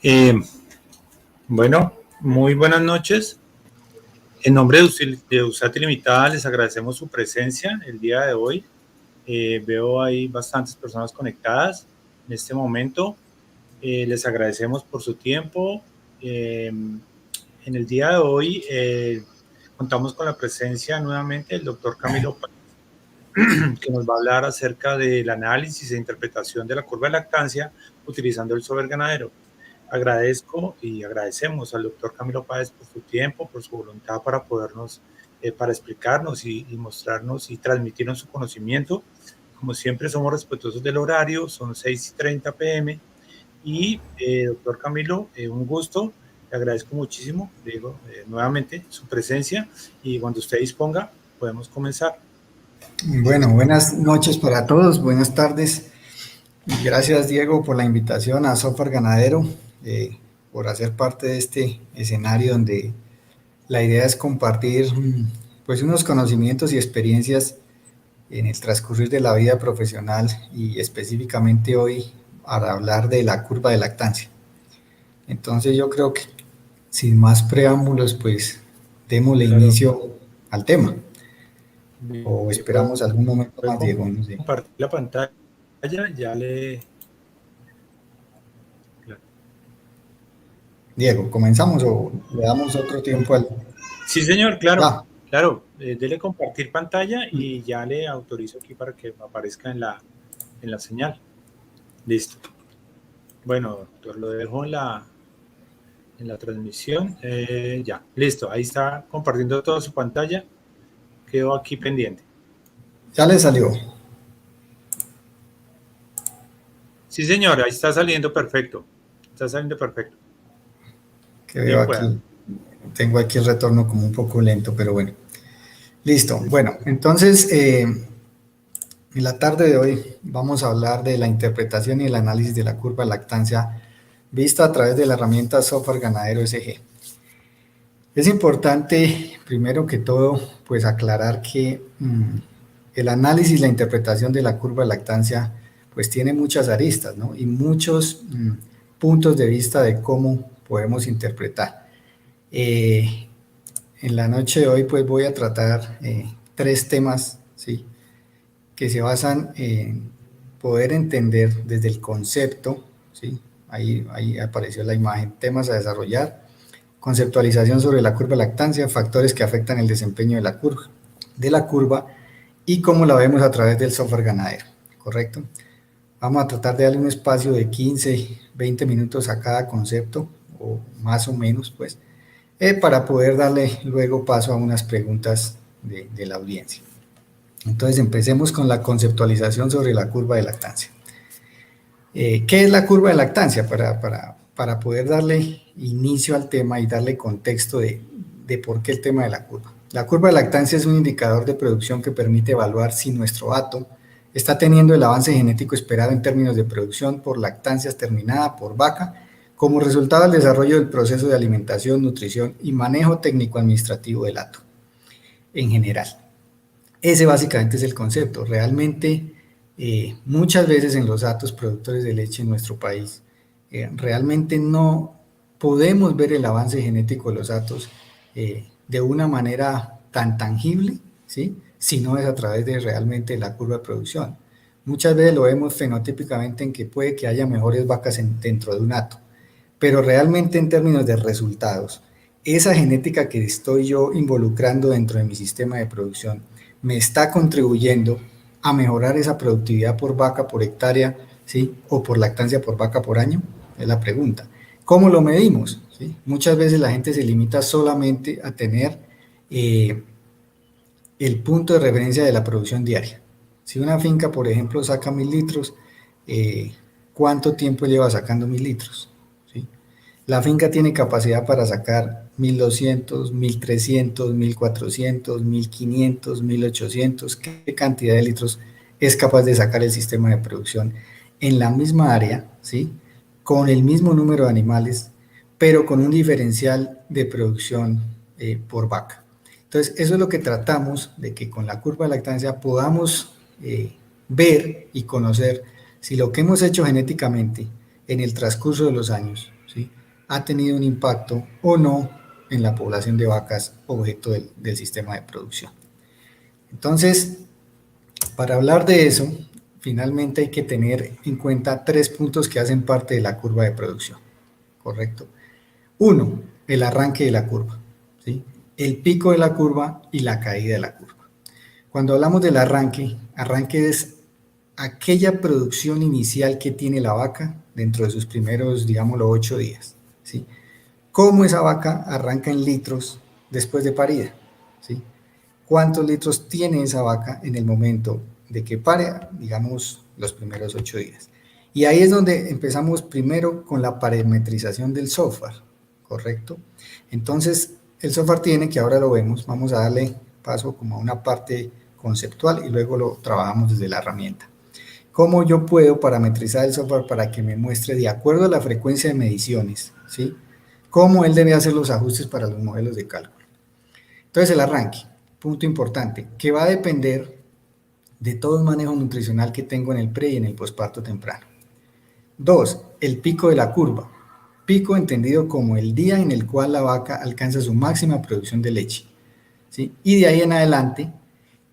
Eh, bueno, muy buenas noches. En nombre de USAT Limitada les agradecemos su presencia el día de hoy. Veo ahí bastantes personas conectadas en este momento. Les agradecemos por su tiempo. En el día de hoy contamos con la presencia nuevamente del doctor Camilo Páez, que nos va a hablar acerca del análisis e interpretación de la curva de lactancia utilizando el software ganadero. Agradezco y agradecemos al doctor Camilo Páez por su tiempo, por su voluntad para podernos, para explicarnos y mostrarnos y transmitirnos su conocimiento. Como siempre somos respetuosos del horario, son 6:30 p.m. Y doctor Camilo, un gusto, le agradezco muchísimo, digo, nuevamente su presencia y cuando usted disponga podemos comenzar. Bueno, buenas noches para todos, buenas tardes. Gracias, Diego, por la invitación a Software Ganadero, por hacer parte de este escenario donde la idea es compartir pues unos conocimientos y experiencias en el transcurrir de la vida profesional y específicamente hoy para hablar de la curva de lactancia. Entonces yo creo que sin más preámbulos, pues démosle inicio al tema. O esperamos algún momento más, Diego, no sé. Compartir la pantalla, ya le... Diego, ¿comenzamos o le damos otro tiempo al...? Sí, señor, claro, claro. Dele compartir pantalla y ya le autorizo aquí para que aparezca en la señal. Listo. Bueno, doctor, lo dejo en la transmisión. Ya, listo. Ahí está compartiendo toda su pantalla. Quedó aquí pendiente. Ya le salió. Sí, señor, ahí está saliendo perfecto. Está saliendo perfecto. Que veo aquí, tengo aquí el retorno como un poco lento, pero bueno. Listo. Bueno, entonces, en la tarde de hoy vamos a hablar de la interpretación y el análisis de la curva de lactancia vista a través de la herramienta Software Ganadero SG. Es importante, primero que todo, pues aclarar que el análisis y la interpretación de la curva de lactancia pues tiene muchas aristas, ¿no? Y muchos puntos de vista de cómo podemos interpretar. En la noche de hoy pues voy a tratar 3 temas, ¿sí?, que se basan en poder entender desde el concepto, ¿sí? Ahí apareció la imagen, temas a desarrollar, conceptualización sobre la curva de lactancia, factores que afectan el desempeño de la curva y cómo la vemos a través del software ganadero, ¿correcto? Vamos a tratar de darle un espacio de 15, 20 minutos a cada concepto, o más o menos, pues, para poder darle luego paso a unas preguntas de la audiencia. Entonces, empecemos con la conceptualización sobre la curva de lactancia. ¿Qué es la curva de lactancia? Para poder darle inicio al tema y darle contexto de por qué el tema de la curva. La curva de lactancia es un indicador de producción que permite evaluar si nuestro hato está teniendo el avance genético esperado en términos de producción por lactancias terminada por vaca como resultado del desarrollo del proceso de alimentación, nutrición y manejo técnico-administrativo del hato en general. Ese básicamente es el concepto. Realmente, muchas veces en los hatos productores de leche en nuestro país, realmente no podemos ver el avance genético de los hatos de una manera tan tangible, ¿sí?, si no es a través de realmente la curva de producción. Muchas veces lo vemos fenotípicamente en que puede que haya mejores vacas dentro de un hato, pero realmente en términos de resultados, esa genética que estoy yo involucrando dentro de mi sistema de producción me está contribuyendo a mejorar esa productividad por vaca por hectárea, ¿sí?, o por lactancia por vaca por año, es la pregunta. ¿Cómo lo medimos? ¿Sí? Muchas veces la gente se limita solamente a tener el punto de referencia de la producción diaria. Si una finca, por ejemplo, saca 1000 litros, ¿cuánto tiempo lleva sacando 1000 litros? ¿Sí? La finca tiene capacidad para sacar 1200, 1300, 1400, 1500, 1800, ¿qué cantidad de litros es capaz de sacar el sistema de producción en la misma área, ¿sí?, con el mismo número de animales, pero con un diferencial de producción por vaca? Entonces, eso es lo que tratamos de que con la curva de lactancia podamos ver y conocer si lo que hemos hecho genéticamente en el transcurso de los años, ¿sí?, ha tenido un impacto o no en la población de vacas objeto del sistema de producción. Entonces, para hablar de eso, finalmente hay que tener en cuenta 3 puntos que hacen parte de la curva de producción, ¿correcto? 1, el arranque de la curva, ¿sí? El pico de la curva y la caída de la curva. Cuando hablamos del arranque es aquella producción inicial que tiene la vaca dentro de sus primeros, digámoslo, 8 días, ¿sí? ¿Cómo esa vaca arranca en litros después de parida? ¿Sí? ¿Cuántos litros tiene esa vaca en el momento de que pare, digamos, los primeros 8 días? Y ahí es donde empezamos primero con la parametrización del software, ¿correcto? Entonces, el software tiene, que ahora lo vemos, vamos a darle paso como a una parte conceptual y luego lo trabajamos desde la herramienta. ¿Cómo yo puedo parametrizar el software para que me muestre, de acuerdo a la frecuencia de mediciones, ¿sí?, cómo él debe hacer los ajustes para los modelos de cálculo? Entonces, el arranque, punto importante, que va a depender de todo el manejo nutricional que tengo en el pre y en el posparto temprano. 2, el pico de la curva. Pico entendido como el día en el cual la vaca alcanza su máxima producción de leche, ¿sí? Y de ahí en adelante,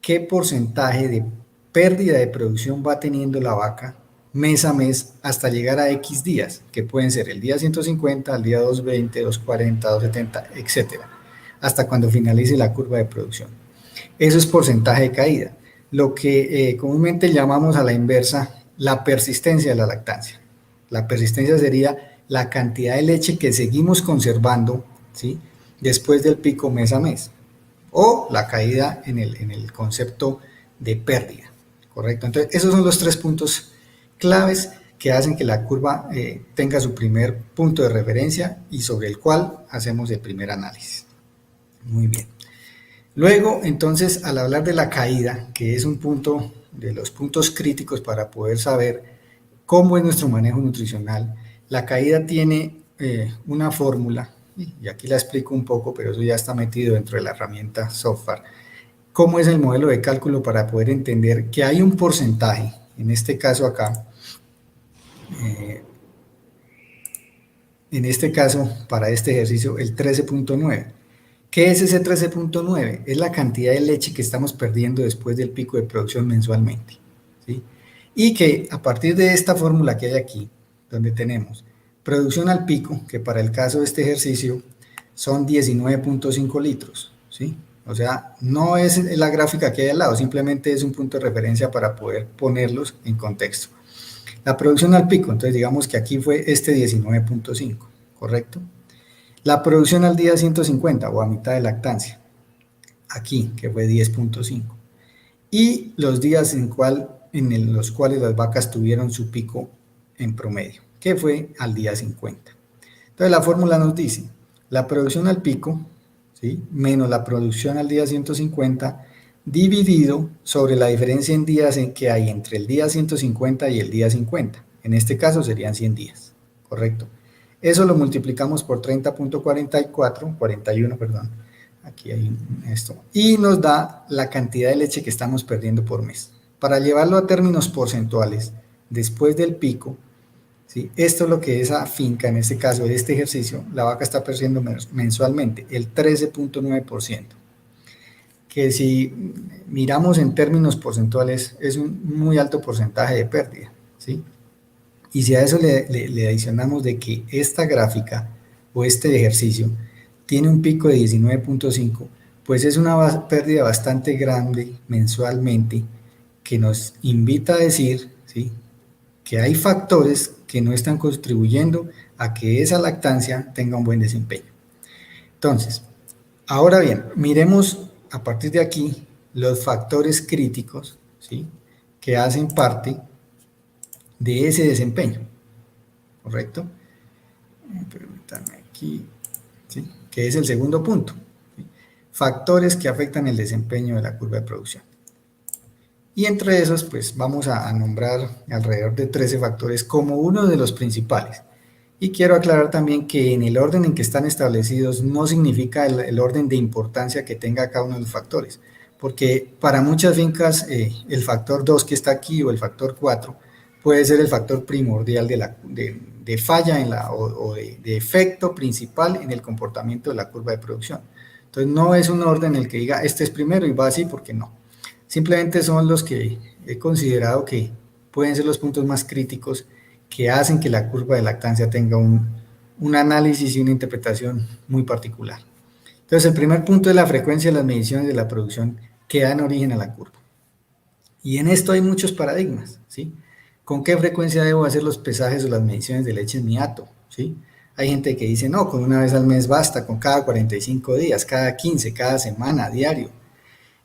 ¿qué porcentaje de pérdida de producción va teniendo la vaca mes a mes hasta llegar a X días, que pueden ser el día 150, el día 220, 240, 270, etcétera, hasta cuando finalice la curva de producción? Eso es porcentaje de caída, lo que comúnmente llamamos a la inversa la persistencia de la lactancia. La persistencia sería la cantidad de leche que seguimos conservando, ¿sí?, después del pico mes a mes, o la caída en el concepto de pérdida, ¿correcto? Entonces, esos son los 3 puntos claves que hacen que la curva tenga su primer punto de referencia y sobre el cual hacemos el primer análisis. Muy bien. Luego, entonces, al hablar de la caída, que es un punto de los puntos críticos para poder saber cómo es nuestro manejo nutricional, la caída tiene una fórmula, y aquí la explico un poco, pero eso ya está metido dentro de la herramienta software. ¿Cómo es el modelo de cálculo para poder entender que hay un porcentaje, en este caso acá, en este caso, para este ejercicio, el 13.9. ¿Qué es ese 13.9? Es la cantidad de leche que estamos perdiendo después del pico de producción mensualmente, ¿sí? Y que a partir de esta fórmula que hay aquí, donde tenemos producción al pico, que para el caso de este ejercicio son 19.5 litros, ¿sí? O sea, no es la gráfica que hay al lado, simplemente es un punto de referencia para poder ponerlos en contexto. La producción al pico, entonces digamos que aquí fue este 19.5, ¿correcto? La producción al día 150 o a mitad de lactancia, aquí, que fue 10.5. Y los días en los cuales las vacas tuvieron su pico en promedio, que fue al día 50. Entonces la fórmula nos dice, la producción al pico, ¿sí?, menos la producción al día 150, dividido sobre la diferencia en días en que hay entre el día 150 y el día 50. En este caso serían 100 días, ¿correcto? Eso lo multiplicamos por 41, perdón, aquí hay esto, y nos da la cantidad de leche que estamos perdiendo por mes. Para llevarlo a términos porcentuales, después del pico, ¿sí?, esto es lo que esa finca, en este caso de este ejercicio, la vaca está perdiendo mensualmente, el 13.9%, que si miramos en términos porcentuales es un muy alto porcentaje de pérdida, ¿sí? Y si a eso le adicionamos de que esta gráfica o este ejercicio tiene un pico de 19.5, pues es una pérdida bastante grande mensualmente que nos invita a decir, ¿sí?, que hay factores que no están contribuyendo a que esa lactancia tenga un buen desempeño. Entonces, ahora bien, miremos a partir de aquí los factores críticos, ¿sí?, que hacen parte de ese desempeño, ¿correcto? Permítanme aquí, ¿sí?, que es el segundo punto, ¿sí?, factores que afectan el desempeño de la curva de producción. Y entre esos, pues vamos a nombrar alrededor de 13 factores como uno de los principales. Y quiero aclarar también que en el orden en que están establecidos no significa el orden de importancia que tenga cada uno de los factores, porque para muchas fincas el factor 2 que está aquí o el factor 4 puede ser el factor primordial de falla o de efecto principal en el comportamiento de la curva de producción. Entonces no es un orden en el que diga este es primero y va así, porque no. Simplemente son los que he considerado que pueden ser los puntos más críticos que hacen que la curva de lactancia tenga un análisis y una interpretación muy particular. Entonces el primer punto es la frecuencia de las mediciones de la producción que dan origen a la curva. Y en esto hay muchos paradigmas, ¿sí? ¿Con qué frecuencia debo hacer los pesajes o las mediciones de leche en mi hato? ¿Sí? Hay gente que dice, no, con una vez al mes basta, con cada 45 días, cada 15, cada semana, diario.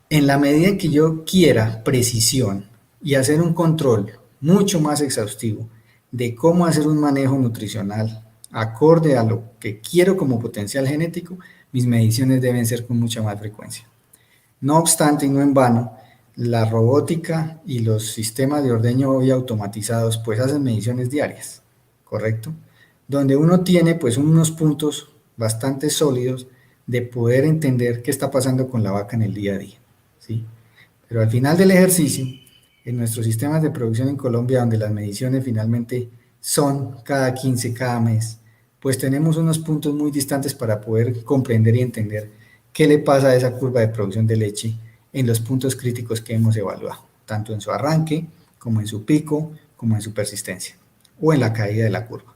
En la medida en que yo quiera precisión y hacer un control mucho más exhaustivo de cómo hacer un manejo nutricional acorde a lo que quiero como potencial genético, mis mediciones deben ser con mucha más frecuencia. No obstante, y no en vano, la robótica y los sistemas de ordeño hoy automatizados pues hacen mediciones diarias, ¿correcto? Donde uno tiene pues unos puntos bastante sólidos de poder entender qué está pasando con la vaca en el día a día, ¿sí? Pero al final del ejercicio, en nuestros sistemas de producción en Colombia, donde las mediciones finalmente son cada 15, cada mes, pues tenemos unos puntos muy distantes para poder comprender y entender qué le pasa a esa curva de producción de leche en los puntos críticos que hemos evaluado, tanto en su arranque, como en su pico, como en su persistencia, o en la caída de la curva.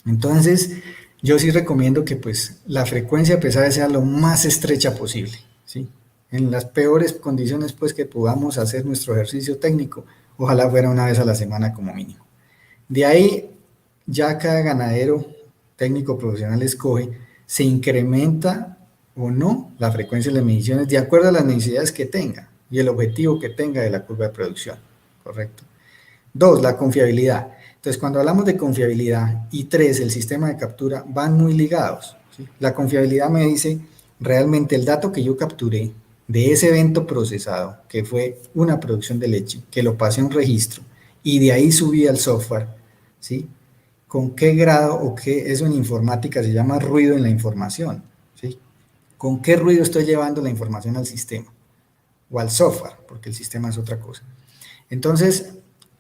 Entonces, yo sí recomiendo que pues la frecuencia de pesaje sea lo más estrecha posible, ¿sí? En las peores condiciones pues que podamos hacer nuestro ejercicio técnico, ojalá fuera una vez a la semana como mínimo. De ahí, ya cada ganadero técnico profesional escoge, se incrementa o no la frecuencia de las mediciones de acuerdo a las necesidades que tenga y el objetivo que tenga de la curva de producción, ¿correcto? 2, la confiabilidad. Entonces, cuando hablamos de confiabilidad, y 3, el sistema de captura, van muy ligados, ¿sí? La confiabilidad me dice realmente el dato que yo capturé de ese evento procesado, que fue una producción de leche, que lo pasé a un registro, y de ahí subí al software, ¿sí? ¿Con qué grado o qué, eso en informática se llama ruido en la información, ¿sí? ¿Con qué ruido estoy llevando la información al sistema? O al software, porque el sistema es otra cosa. Entonces,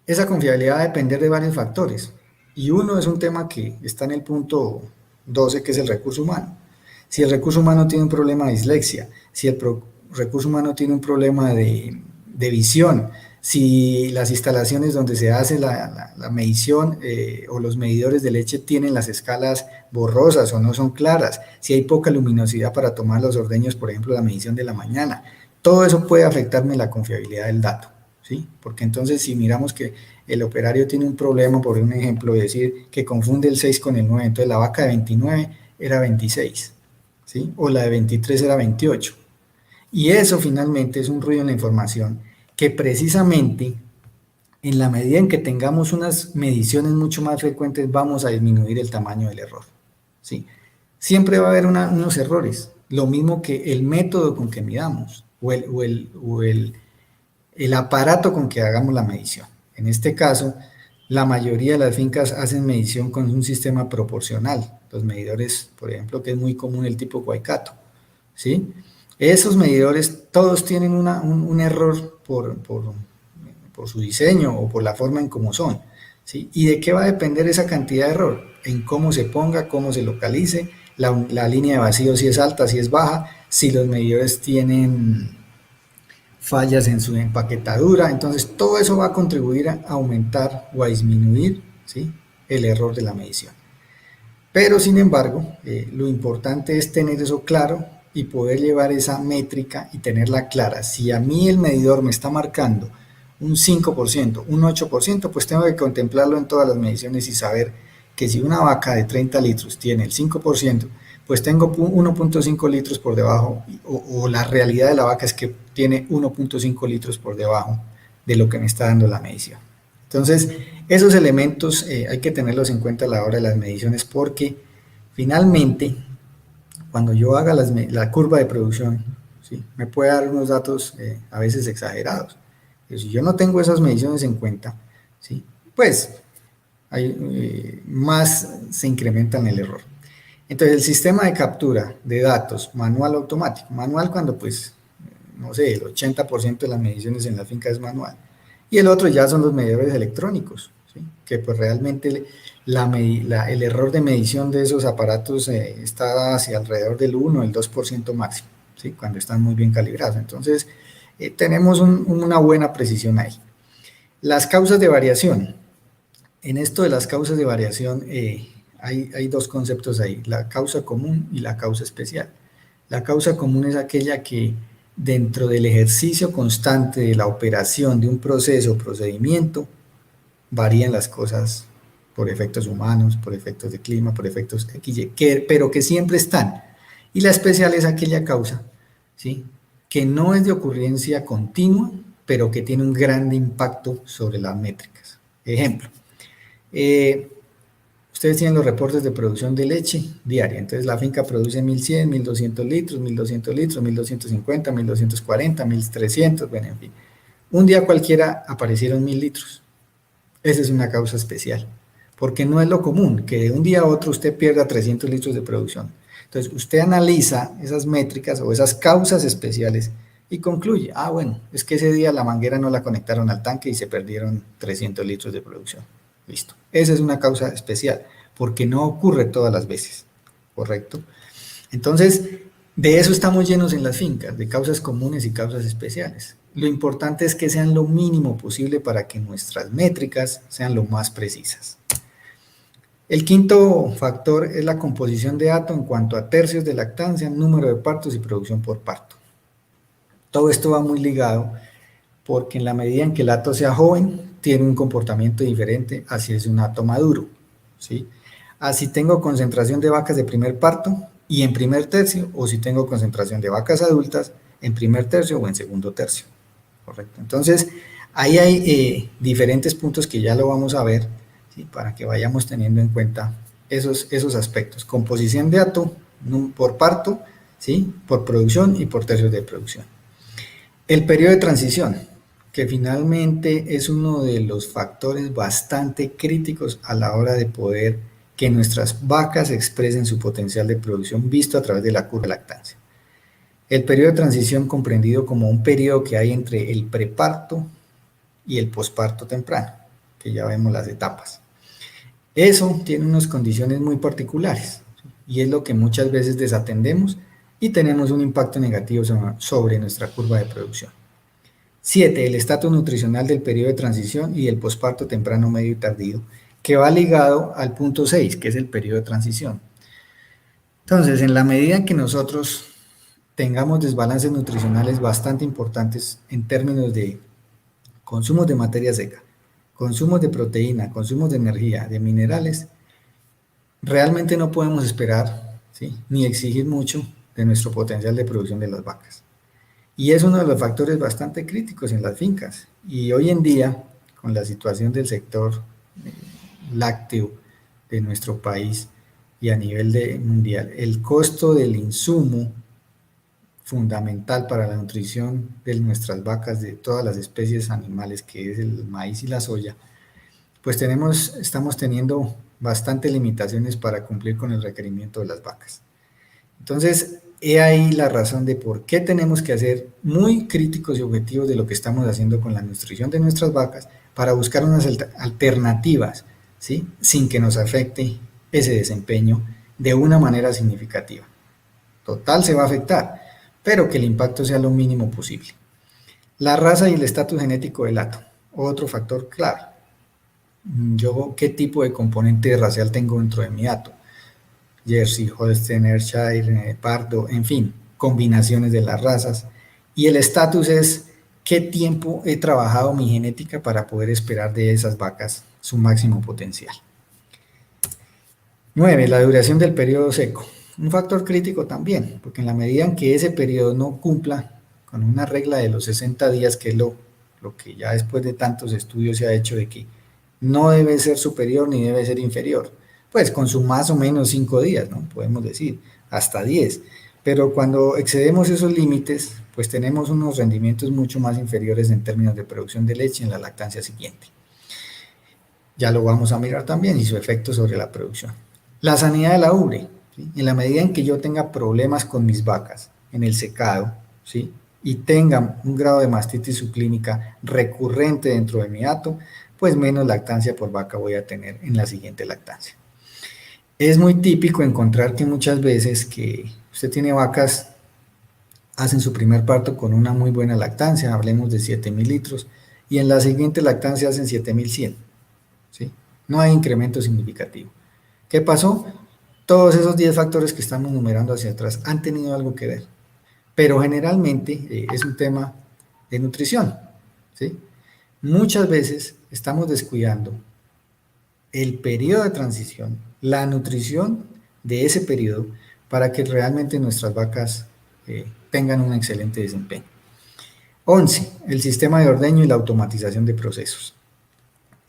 esa confiabilidad va a depender de varios factores. Y uno es un tema que está en el punto 12, que es el recurso humano. Si el recurso humano tiene un problema de dislexia, si el recurso humano tiene un problema de visión, si las instalaciones donde se hace la medición o los medidores de leche tienen las escalas borrosas o no son claras, si hay poca luminosidad para tomar los ordeños, por ejemplo, la medición de la mañana, todo eso puede afectarme la confiabilidad del dato, ¿sí? Porque entonces si miramos que el operario tiene un problema, por un ejemplo, decir que confunde el 6 con el 9, entonces la vaca de 29 era 26, ¿sí? O la de 23 era 28. Y eso finalmente es un ruido en la información que precisamente en la medida en que tengamos unas mediciones mucho más frecuentes vamos a disminuir el tamaño del error, ¿sí? Siempre va a haber unos errores, lo mismo que el método con que midamos o el aparato con que hagamos la medición. En este caso, la mayoría de las fincas hacen medición con un sistema proporcional, los medidores, por ejemplo, que es muy común el tipo Waikato, ¿sí? Esos medidores todos tienen un error por su diseño o por la forma en cómo son, ¿sí? ¿Y de qué va a depender esa cantidad de error? En cómo se ponga, cómo se localice, la línea de vacío si es alta, si es baja, si los medidores tienen fallas en su empaquetadura. Entonces todo eso va a contribuir a aumentar o a disminuir, ¿sí?, el error de la medición. Pero sin embargo, lo importante es tener eso claro y poder llevar esa métrica y tenerla clara. Si a mí el medidor me está marcando un 5%, un 8%, pues tengo que contemplarlo en todas las mediciones y saber que si una vaca de 30 litros tiene el 5%, pues tengo 1.5 litros por debajo, o la realidad de la vaca es que tiene 1.5 litros por debajo de lo que me está dando la medición. Entonces, esos elementos hay que tenerlos en cuenta a la hora de las mediciones, porque finalmente, cuando yo haga la curva de producción, ¿sí?, me puede dar unos datos a veces exagerados. Pero si yo no tengo esas mediciones en cuenta, ¿sí?, pues más se incrementa en el error. Entonces, el sistema de captura de datos manual o automático, manual cuando pues, no sé, el 80% de las mediciones en la finca es manual, Y el otro ya son los medidores electrónicos, ¿sí? Que pues realmente el error de medición de esos aparatos está hacia alrededor del 1 o el 2% máximo, ¿sí? Cuando están muy bien calibrados. Entonces, tenemos una buena precisión ahí. Las causas de variación. En esto de las causas de variación hay dos conceptos ahí, la causa común y la causa especial. La causa común es aquella que dentro del ejercicio constante de la operación de un proceso o procedimiento varían las cosas por efectos humanos, por efectos de clima, por efectos XY, pero que siempre están. Y la especial es aquella causa, ¿sí?, que no es de ocurrencia continua, pero que tiene un gran impacto sobre las métricas. Ejemplo, ustedes tienen los reportes de producción de leche diaria, entonces la finca produce 1100, 1200 litros, 1200 litros, 1250, 1240, 1300, bueno, en fin. Un día cualquiera aparecieron 1000 litros. Esa es una causa especial, porque no es lo común que de un día a otro usted pierda 300 litros de producción. Entonces, usted analiza esas métricas o esas causas especiales y concluye, bueno, es que ese día la manguera no la conectaron al tanque y se perdieron 300 litros de producción. Listo. Esa es una causa especial, porque no ocurre todas las veces, ¿correcto? Entonces, de eso estamos llenos en las fincas, de causas comunes y causas especiales. Lo importante es que sean lo mínimo posible para que nuestras métricas sean lo más precisas. El quinto factor es la composición de hato en cuanto a tercios de lactancia, número de partos y producción por parto. Todo esto va muy ligado porque en la medida en que el hato sea joven, tiene un comportamiento diferente a si es un hato maduro, ¿sí? Así tengo concentración de vacas de primer parto y en primer tercio, o si tengo concentración de vacas adultas en primer tercio o en segundo tercio, ¿correcto? Entonces, ahí hay diferentes puntos que ya lo vamos a ver, ¿sí?, para que vayamos teniendo en cuenta esos aspectos. Composición de hato por parto, ¿sí?, por producción y por tercios de producción. El periodo de transición, que finalmente es uno de los factores bastante críticos a la hora de poder que nuestras vacas expresen su potencial de producción visto a través de la curva de lactancia. El periodo de transición comprendido como un periodo que hay entre el preparto y el posparto temprano, que ya vemos las etapas. Eso tiene unas condiciones muy particulares y es lo que muchas veces desatendemos y tenemos un impacto negativo sobre nuestra curva de producción. 7. El estatus nutricional del periodo de transición y el posparto temprano, medio y tardío, que va ligado al punto 6, que es el periodo de transición. Entonces, en la medida en que nosotros tengamos desbalances nutricionales bastante importantes en términos de consumos de materia seca, consumos de proteína, consumos de energía, de minerales, realmente no podemos esperar, ¿sí?, ni exigir mucho de nuestro potencial de producción de las vacas. Y es uno de los factores bastante críticos en las fincas. Y hoy en día, con la situación del sector lácteo de nuestro país y a nivel mundial, el costo del insumo fundamental para la nutrición de nuestras vacas, de todas las especies animales, que es el maíz y la soya, pues estamos teniendo bastantes limitaciones para cumplir con el requerimiento de las vacas. Entonces, he ahí la razón de por qué tenemos que ser muy críticos y objetivos de lo que estamos haciendo con la nutrición de nuestras vacas para buscar unas alternativas, ¿sí?, sin que nos afecte ese desempeño de una manera significativa. Total se va a afectar, pero que el impacto sea lo mínimo posible. La raza y el estatus genético del hato, otro factor clave. Yo, ¿qué tipo de componente racial tengo dentro de mi hato? Jersey, Holstein, Ayrshire, Pardo, en fin, combinaciones de las razas. Y el estatus es qué tiempo he trabajado mi genética para poder esperar de esas vacas su máximo potencial. 9. La duración del periodo seco. Un factor crítico también, porque en la medida en que ese periodo no cumpla con una regla de los 60 días, que es lo que ya después de tantos estudios se ha hecho de que no debe ser superior ni debe ser inferior, pues con su más o menos 5 días, ¿no?, podemos decir, hasta 10. Pero cuando excedemos esos límites, pues tenemos unos rendimientos mucho más inferiores en términos de producción de leche en la lactancia siguiente. Ya lo vamos a mirar también y su efecto sobre la producción. La sanidad de la ubre, ¿sí?, en la medida en que yo tenga problemas con mis vacas en el secado, ¿sí?, y tengan un grado de mastitis subclínica recurrente dentro de mi hato, pues menos lactancia por vaca voy a tener en la siguiente lactancia. Es muy típico encontrar que muchas veces que usted tiene vacas, hacen su primer parto con una muy buena lactancia, hablemos de 7.000 litros, y en la siguiente lactancia hacen 7.100, ¿sí? No hay incremento significativo. ¿Qué pasó? Todos esos 10 factores que estamos numerando hacia atrás han tenido algo que ver, pero generalmente es un tema de nutrición, ¿sí? Muchas veces estamos descuidando el periodo de transición, la nutrición de ese periodo para que realmente nuestras vacas tengan un excelente desempeño. 11. El sistema de ordeño y la automatización de procesos.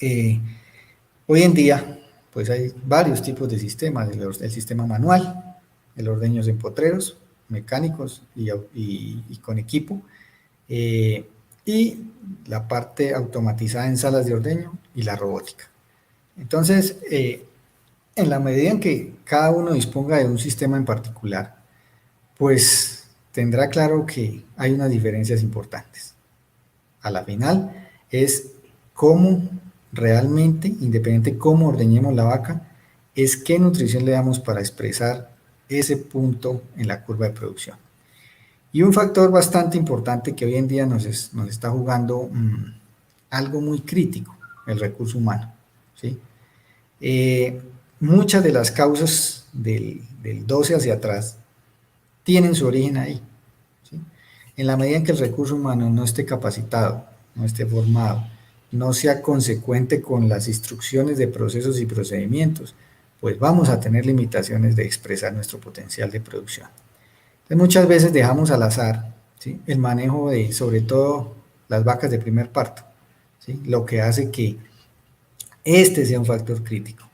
Hoy en día, pues hay varios tipos de sistemas, el sistema manual, el ordeño en potreros, mecánicos y con equipo, y la parte automatizada en salas de ordeño y la robótica. Entonces, en la medida en que cada uno disponga de un sistema en particular, pues tendrá claro que hay unas diferencias importantes. A la final es cómo realmente, independiente de cómo ordeñemos la vaca, es qué nutrición le damos para expresar ese punto en la curva de producción. Y un factor bastante importante que hoy en día nos está jugando algo muy crítico, el recurso humano, ¿sí? Muchas de las causas del 12 hacia atrás tienen su origen ahí, ¿sí? En la medida en que el recurso humano no esté capacitado, no esté formado, no sea consecuente con las instrucciones de procesos y procedimientos, pues vamos a tener limitaciones de expresar nuestro potencial de producción. Entonces, muchas veces dejamos al azar, ¿sí?, el manejo de, sobre todo, las vacas de primer parto, ¿sí?, lo que hace que este sea un factor crítico.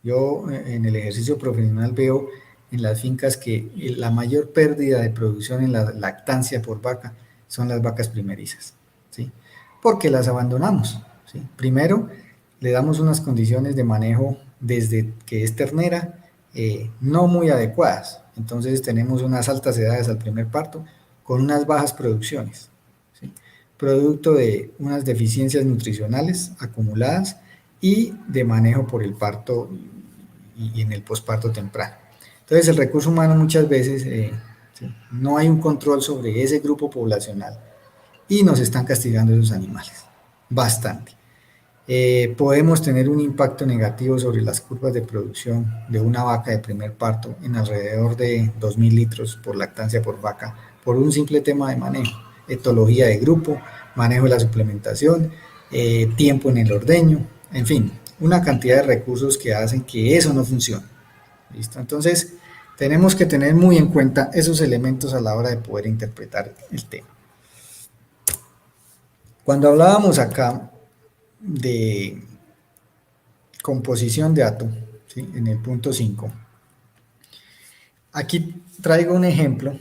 Yo en el ejercicio profesional veo en las fincas que la mayor pérdida de producción en la lactancia por vaca son las vacas primerizas, ¿sí?, porque las abandonamos, ¿sí? Primero, le damos unas condiciones de manejo desde que es ternera no muy adecuadas. Entonces tenemos unas altas edades al primer parto con unas bajas producciones, ¿sí?, producto de unas deficiencias nutricionales acumuladas y de manejo por el parto y en el posparto temprano. Entonces el recurso humano muchas veces ¿sí?, no hay un control sobre ese grupo poblacional y nos están castigando esos animales, bastante. Podemos tener un impacto negativo sobre las curvas de producción de una vaca de primer parto en alrededor de 2.000 litros por lactancia por vaca, por un simple tema de manejo, etología de grupo, manejo de la suplementación, tiempo en el ordeño, en fin, una cantidad de recursos que hacen que eso no funcione. ¿Listo? Entonces, tenemos que tener muy en cuenta esos elementos a la hora de poder interpretar el tema. Cuando hablábamos acá de composición de hato, ¿sí?, en el punto 5, aquí traigo un ejemplo,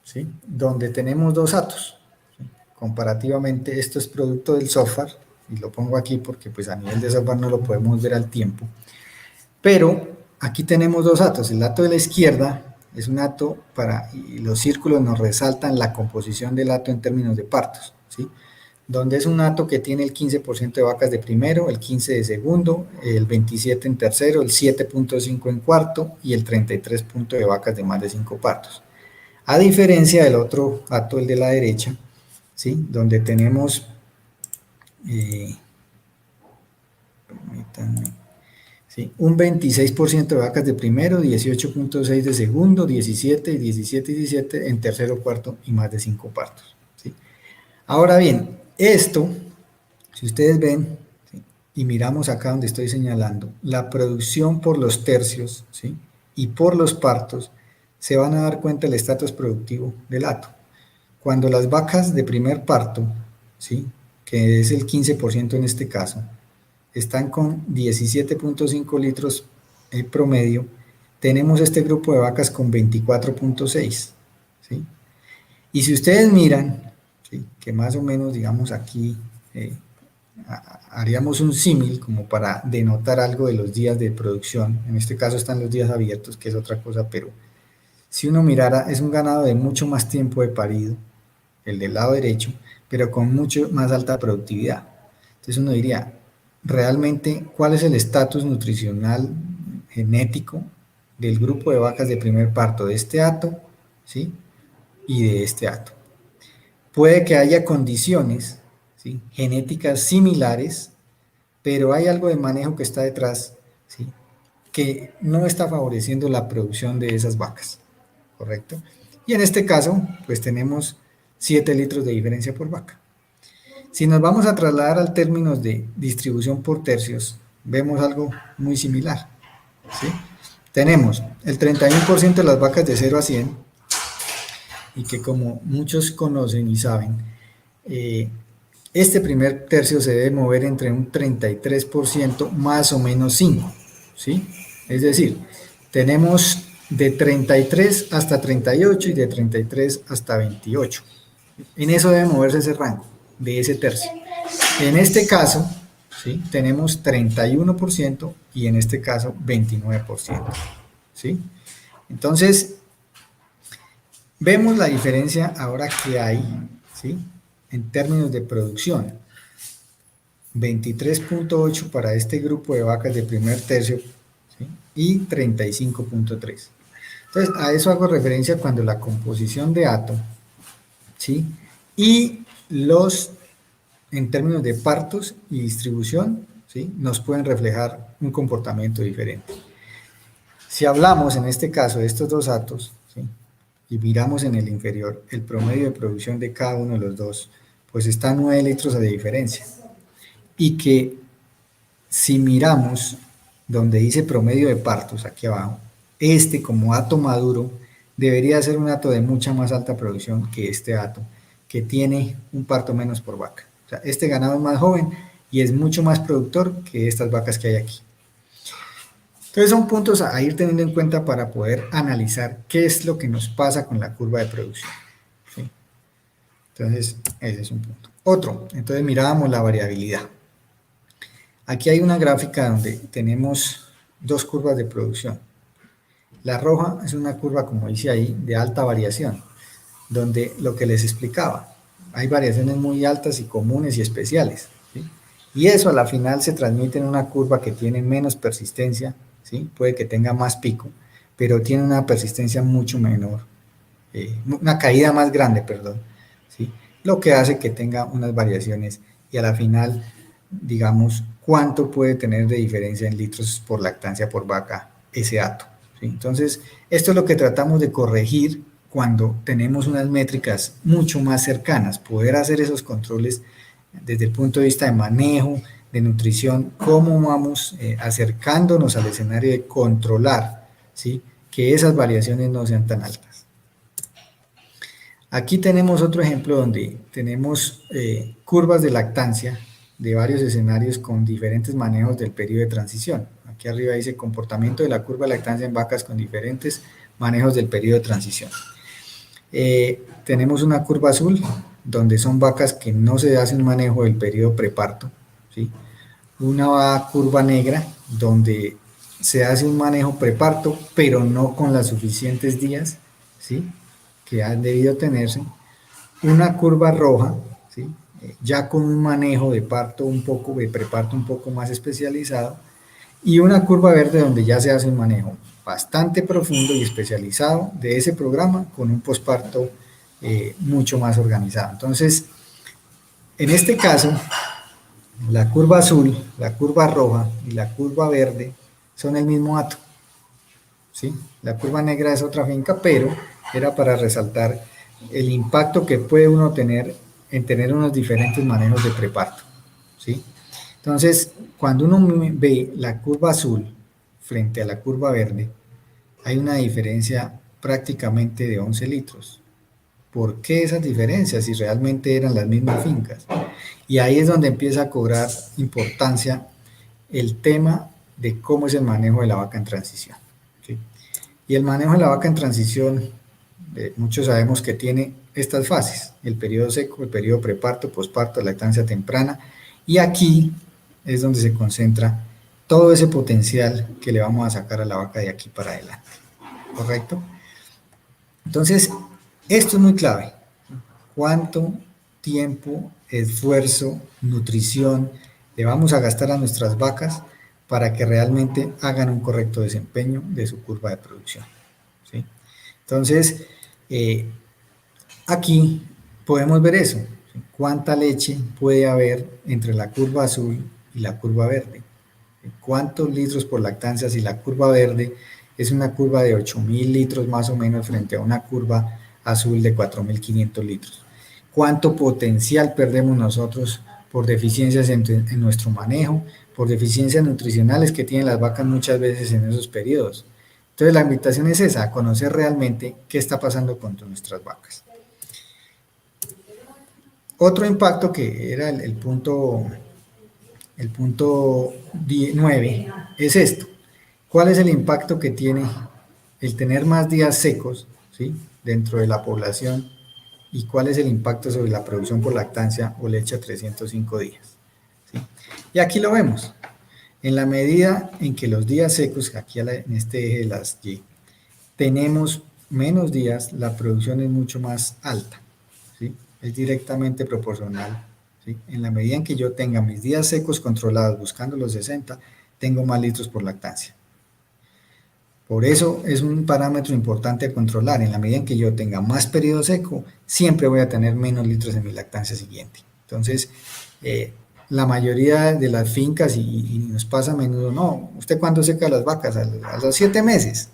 ¿sí?, donde tenemos dos hatos, ¿sí? Comparativamente esto es producto del software, y lo pongo aquí porque pues a nivel de software no lo podemos ver al tiempo, pero aquí tenemos dos hatos. El hato de la izquierda es un hato y los círculos nos resaltan la composición del hato en términos de partos, ¿sí?, donde es un hato que tiene el 15% de vacas de primero, el 15% de segundo, el 27% en tercero, el 7.5% en cuarto y el 33% de vacas de más de 5 partos. A diferencia del otro hato, el de la derecha, ¿sí?, donde tenemos ¿sí?, un 26% de vacas de primero, 18.6% de segundo, 17 y 17 en tercero, cuarto y más de 5 partos, ¿sí? Ahora bien, esto, si ustedes ven, ¿sí?, y miramos acá donde estoy señalando, la producción por los tercios, ¿sí?, y por los partos, se van a dar cuenta del estatus productivo del hato. Cuando las vacas de primer parto, ¿sí?, que es el 15% en este caso, están con 17.5 litros promedio, tenemos este grupo de vacas con 24.6, ¿sí? Y si ustedes miran, ¿sí?, que más o menos, digamos aquí, haríamos un símil como para denotar algo de los días de producción, en este caso están los días abiertos, que es otra cosa, pero si uno mirara, es un ganado de mucho más tiempo de parido, el del lado derecho, pero con mucho más alta productividad. Entonces uno diría, realmente, ¿cuál es el estatus nutricional genético del grupo de vacas de primer parto de este hato, ¿sí? Y de este hato? Puede que haya condiciones, ¿sí?, genéticas similares, pero hay algo de manejo que está detrás, ¿sí?, que no está favoreciendo la producción de esas vacas, ¿correcto? Y en este caso, pues tenemos 7 litros de diferencia por vaca. Si nos vamos a trasladar al términos de distribución por tercios, vemos algo muy similar, ¿sí? Tenemos el 31% de las vacas de 0 a 100, y que como muchos conocen y saben, este primer tercio se debe mover entre un 33% más o menos 5, ¿sí? Es decir, tenemos de 33 hasta 38 y de 33 hasta 28. En eso debe moverse ese rango de ese tercio. En este caso, ¿sí?, tenemos 31% y en este caso 29%, ¿sí? Entonces, vemos la diferencia ahora que hay, ¿sí?, en términos de producción. 23.8 para este grupo de vacas de primer tercio, ¿sí?, y 35.3. Entonces, a eso hago referencia cuando la composición de hato, ¿sí?, y en términos de partos y distribución, ¿sí?, nos pueden reflejar un comportamiento diferente. Si hablamos en este caso de estos dos hatos, ¿sí?, y miramos en el inferior, el promedio de producción de cada uno de los dos, pues está a 9 litros de diferencia. Y que si miramos donde dice promedio de partos, aquí abajo, este como hato maduro debería ser un hato de mucha más alta producción que este hato, que tiene un parto menos por vaca. O sea, este ganado es más joven y es mucho más productor que estas vacas que hay aquí. Entonces son puntos a ir teniendo en cuenta para poder analizar qué es lo que nos pasa con la curva de producción, ¿sí? Entonces, ese es un punto. Otro, entonces mirábamos la variabilidad. Aquí hay una gráfica donde tenemos dos curvas de producción. La roja es una curva, como dice ahí, de alta variación, donde lo que les explicaba, hay variaciones muy altas y comunes y especiales, ¿sí? Y eso a la final se transmite en una curva que tiene menos persistencia, ¿sí? Puede que tenga más pico, pero tiene una persistencia mucho menor, una caída más grande, perdón, ¿sí? Lo que hace que tenga unas variaciones y a la final, digamos, cuánto puede tener de diferencia en litros por lactancia por vaca ese hato, ¿sí? Entonces, esto es lo que tratamos de corregir cuando tenemos unas métricas mucho más cercanas, poder hacer esos controles desde el punto de vista de manejo, de nutrición, cómo vamos acercándonos al escenario de controlar, ¿sí?, que esas variaciones no sean tan altas. Aquí tenemos otro ejemplo donde tenemos curvas de lactancia de varios escenarios con diferentes manejos del periodo de transición. Aquí arriba dice comportamiento de la curva de lactancia en vacas con diferentes manejos del periodo de transición. Tenemos una curva azul donde son vacas que no se hace un manejo del periodo preparto, ¿sí? Una curva negra donde se hace un manejo preparto, pero no con los suficientes días, ¿sí?, que han debido tenerse. Una curva roja, ¿sí?, ya con un manejo de parto de preparto un poco más especializado, y una curva verde donde ya se hace un manejo bastante profundo y especializado de ese programa con un posparto mucho más organizado. Entonces, en este caso, la curva azul, la curva roja y la curva verde son el mismo hato, ¿sí? La curva negra es otra finca, pero era para resaltar el impacto que puede uno tener en tener unos diferentes manejos de preparto, ¿sí? Entonces, cuando uno ve la curva azul frente a la curva verde, hay una diferencia prácticamente de 11 litros. ¿Por qué esas diferencias si realmente eran las mismas fincas? Y ahí es donde empieza a cobrar importancia el tema de cómo es el manejo de la vaca en transición, ¿sí? Y el manejo de la vaca en transición, muchos sabemos que tiene estas fases: el periodo seco, el periodo preparto, posparto, lactancia temprana, y aquí es donde se concentra todo ese potencial que le vamos a sacar a la vaca de aquí para adelante, ¿correcto? Entonces, esto es muy clave. cuánto tiempo, esfuerzo, nutrición le vamos a gastar a nuestras vacas para que realmente hagan un correcto desempeño de su curva de producción, ¿sí? Entonces, aquí podemos ver eso, ¿sí? Cuánta leche puede haber entre la curva azul y la curva verde. ¿Cuántos litros por lactancia si la curva verde es una curva de 8.000 litros más o menos frente a una curva azul de 4.500 litros? ¿Cuánto potencial perdemos nosotros por deficiencias en nuestro manejo, por deficiencias nutricionales que tienen las vacas muchas veces en esos periodos? Entonces la invitación es esa, a conocer realmente qué está pasando con nuestras vacas. Otro impacto que era el punto 9 es esto. ¿Cuál es el impacto que tiene el tener más días secos, ¿sí?, dentro de la población, y cuál es el impacto sobre la producción por lactancia o leche a 305 días? ¿Sí? Y aquí lo vemos. En la medida en que los días secos, aquí en este eje de las Y, tenemos menos días, la producción es mucho más alta, ¿sí? Es directamente proporcional, ¿sí? En la medida en que yo tenga mis días secos controlados buscando los 60, tengo más litros por lactancia. Por eso es un parámetro importante a controlar. En la medida en que yo tenga más periodo seco, siempre voy a tener menos litros en mi lactancia siguiente. Entonces, la mayoría de las fincas, y nos pasa a menudo, no, ¿usted cuándo seca las vacas? A los 7 meses.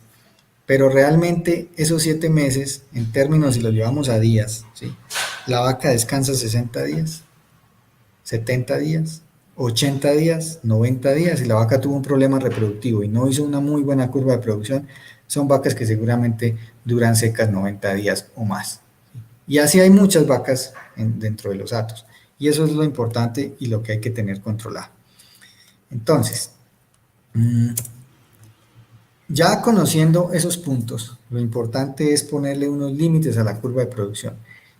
Pero realmente esos 7 meses, en términos, si los llevamos a días, ¿sí?, la vaca descansa 60 días, 70 días, 80 días, 90 días, y la vaca tuvo un problema reproductivo y no hizo una muy buena curva de producción, son vacas que seguramente duran secas 90 días o más. Y así hay muchas vacas dentro de los hatos, y eso es lo importante y lo que hay que tener controlado. Entonces, ya conociendo esos puntos, lo importante es ponerle unos límites a la curva de producción.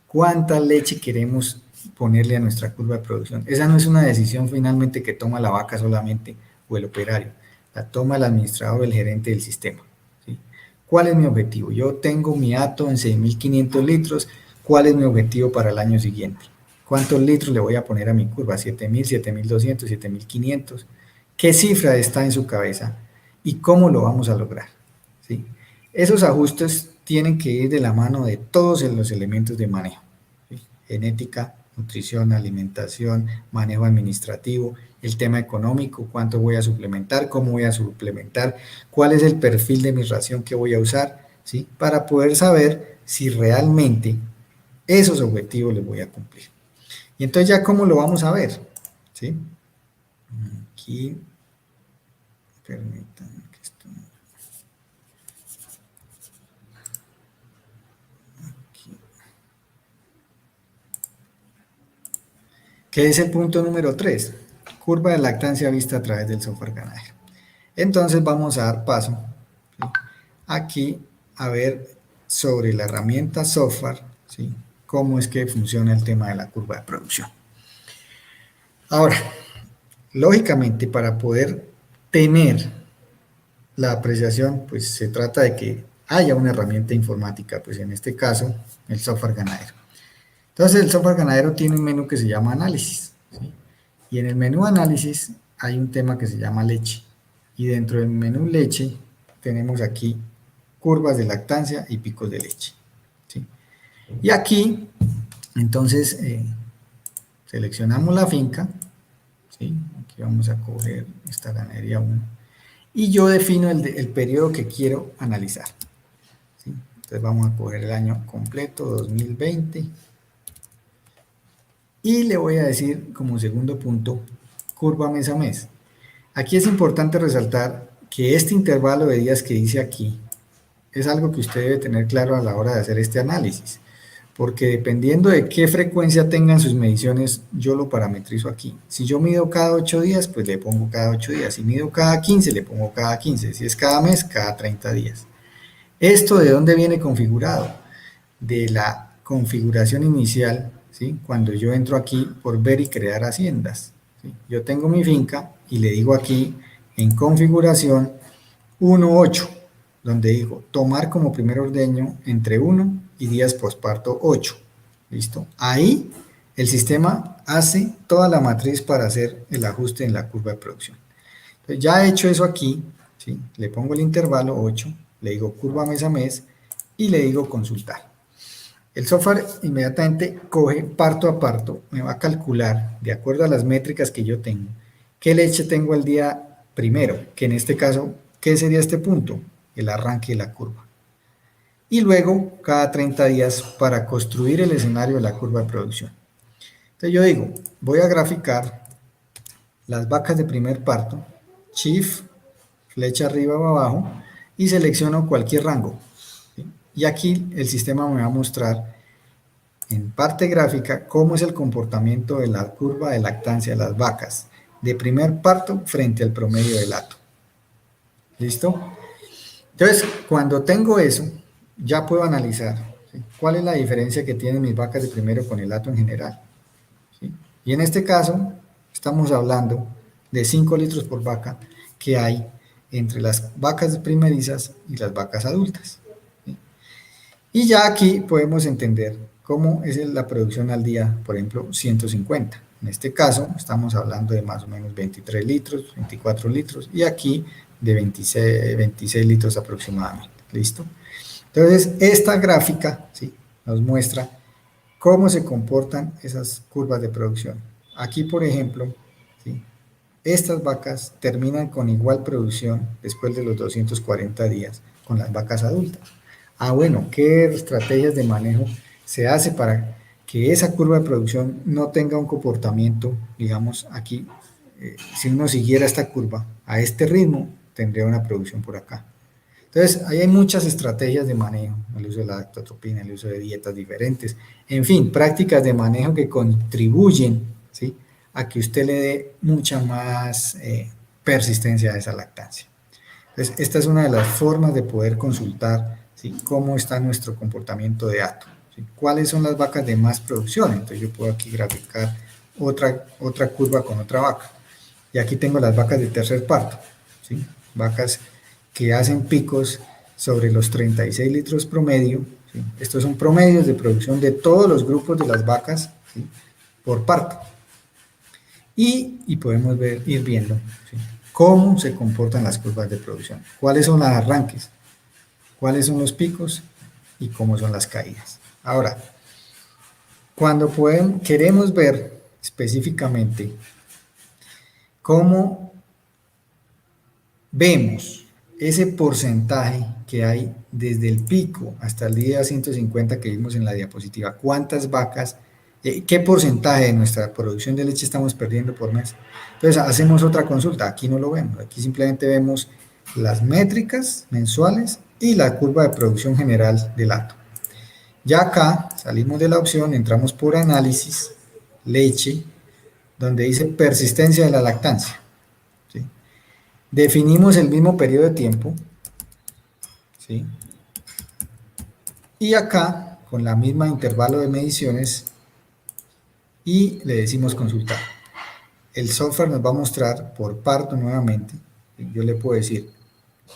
¿Cuánta leche queremos ponerle a nuestra curva de producción? Esa no es una decisión finalmente que toma la vaca solamente o el operario, la toma el administrador o el gerente del sistema, ¿sí? ¿Cuál es mi objetivo? Yo tengo mi hato en 6.500 litros, ¿cuál es mi objetivo para el año siguiente? ¿Cuántos litros le voy a poner a mi curva? 7.000, 7.200, 7.500. ¿Qué cifra está en su cabeza? ¿Y cómo lo vamos a lograr? ¿Sí? Esos ajustes tienen que ir de la mano de todos los elementos de manejo, ¿sí? Genética, nutrición, alimentación, manejo administrativo, el tema económico, cuánto voy a suplementar, cómo voy a suplementar, cuál es el perfil de mi ración que voy a usar, ¿sí?, para poder saber si realmente esos objetivos los voy a cumplir. Y entonces ya cómo lo vamos a ver, ¿sí? Aquí, permítanme que esto... Aquí. ¿Qué es el punto número 3? Curva de lactancia vista a través del software ganadero. Entonces vamos a dar paso, ¿sí?, aquí a ver sobre la herramienta software, ¿sí?, cómo es que funciona el tema de la curva de producción. Ahora, lógicamente, para poder tener la apreciación, pues se trata de que haya una herramienta informática, pues en este caso, el software ganadero. Entonces, el software ganadero tiene un menú que se llama análisis, ¿sí?, y en el menú análisis hay un tema que se llama leche, y dentro del menú leche tenemos aquí curvas de lactancia y picos de leche, ¿sí? Y aquí, entonces, seleccionamos la finca, ¿sí?, aquí vamos a coger esta ganadería 1, y yo defino el periodo que quiero analizar, ¿sí? Entonces vamos a coger el año completo, 2020, y le voy a decir como segundo punto, curva mes a mes. Aquí es importante resaltar que este intervalo de días que dice aquí es algo que usted debe tener claro a la hora de hacer este análisis, porque dependiendo de qué frecuencia tengan sus mediciones, yo lo parametrizo aquí. Si yo mido cada 8 días, pues le pongo cada 8 días. Si mido cada 15, le pongo cada 15. Si es cada mes, cada 30 días. ¿Esto de dónde viene configurado? De la configuración inicial, ¿sí?, cuando yo entro aquí por ver y crear haciendas, ¿sí? Yo tengo mi finca y le digo aquí en configuración 1.8, donde digo tomar como primer ordeño entre 1 y días posparto 8. ¿Listo? Ahí el sistema hace toda la matriz para hacer el ajuste en la curva de producción. Entonces, ya he hecho eso aquí, ¿sí? Le pongo el intervalo 8, le digo curva mes a mes y le digo consultar. El software inmediatamente coge parto a parto, me va a calcular, de acuerdo a las métricas que yo tengo, qué leche tengo el día primero, que en este caso, ¿qué sería este punto? El arranque de la curva. Y luego, cada 30 días, para construir el escenario de la curva de producción. Entonces yo digo, voy a graficar las vacas de primer parto, Shift, flecha arriba o abajo, y selecciono cualquier rango. ¿Sí? Y aquí el sistema me va a mostrar en parte gráfica cómo es el comportamiento de la curva de lactancia de las vacas de primer parto frente al promedio del hato. ¿Listo? Entonces, cuando tengo eso, ya puedo analizar, ¿sí?, cuál es la diferencia que tienen mis vacas de primero con el hato en general. ¿Sí? Y en este caso, estamos hablando de 5 litros por vaca que hay entre las vacas primerizas y las vacas adultas. ¿Sí? Y ya aquí podemos entender cómo es la producción al día, por ejemplo, 150. En este caso, estamos hablando de más o menos 23 litros, 24 litros, y aquí de 26 litros aproximadamente. ¿Listo? Entonces, esta gráfica, ¿sí?, nos muestra cómo se comportan esas curvas de producción. Aquí, por ejemplo, ¿sí?, estas vacas terminan con igual producción después de los 240 días con las vacas adultas. Bueno, ¿qué estrategias de manejo se hace para que esa curva de producción no tenga un comportamiento, digamos, aquí, si uno siguiera esta curva a este ritmo, tendría una producción por acá? Entonces, ahí hay muchas estrategias de manejo, el uso de la lactotropina, el uso de dietas diferentes, en fin, prácticas de manejo que contribuyen, ¿sí?, a que usted le dé mucha más persistencia a esa lactancia. Entonces, esta es una de las formas de poder consultar, ¿sí?, cómo está nuestro comportamiento de hato, ¿sí?, cuáles son las vacas de más producción. Entonces, yo puedo aquí graficar otra curva con otra vaca. Y aquí tengo las vacas de tercer parto, ¿sí?, vacas que hacen picos sobre los 36 litros promedio, ¿sí? Estos son promedios de producción de todos los grupos de las vacas, ¿sí?, por parto. Y podemos ir viendo, ¿sí?, cómo se comportan las curvas de producción, cuáles son los arranques, cuáles son los picos y cómo son las caídas. Ahora, cuando queremos ver específicamente cómo vemos ese porcentaje que hay desde el pico hasta el día 150 que vimos en la diapositiva, cuántas vacas, qué porcentaje de nuestra producción de leche estamos perdiendo por mes. Entonces hacemos otra consulta, aquí no lo vemos, aquí simplemente vemos las métricas mensuales y la curva de producción general del hato. Ya acá salimos de la opción, entramos por análisis, leche, donde dice persistencia de la lactancia. ¿Sí? Definimos el mismo periodo de tiempo, ¿sí?, y acá con la misma intervalo de mediciones, y le decimos consultar. El software nos va a mostrar por parto nuevamente. Yo le puedo decir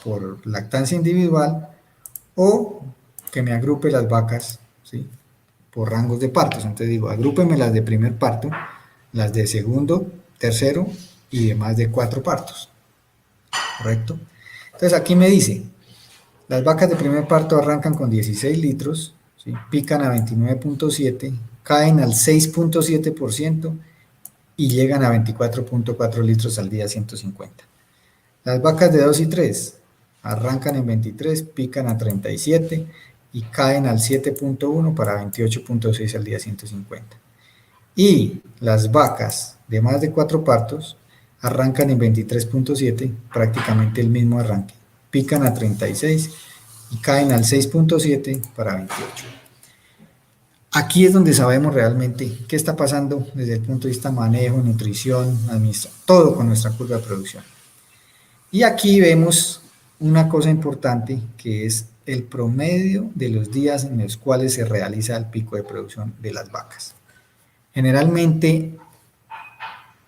por lactancia individual o que me agrupe las vacas, ¿sí?, por rangos de partos. Entonces digo, agrúpeme las de primer parto, las de segundo, tercero y de más de 4 partos. ¿Correcto? Entonces aquí me dice, las vacas de primer parto arrancan con 16 litros, ¿sí?, pican a 29.7, caen al 6.7% y llegan a 24.4 litros al día 150. Las vacas de 2 y 3 arrancan en 23, pican a 37 y caen al 7.1 para 28.6 al día 150. Y las vacas de más de 4 partos arrancan en 23.7, prácticamente el mismo arranque, pican a 36 y caen al 6.7 para 28. Aquí es donde sabemos realmente qué está pasando desde el punto de vista manejo, nutrición, administración, todo con nuestra curva de producción. Y aquí vemos una cosa importante que es el promedio de los días en los cuales se realiza el pico de producción de las vacas. Generalmente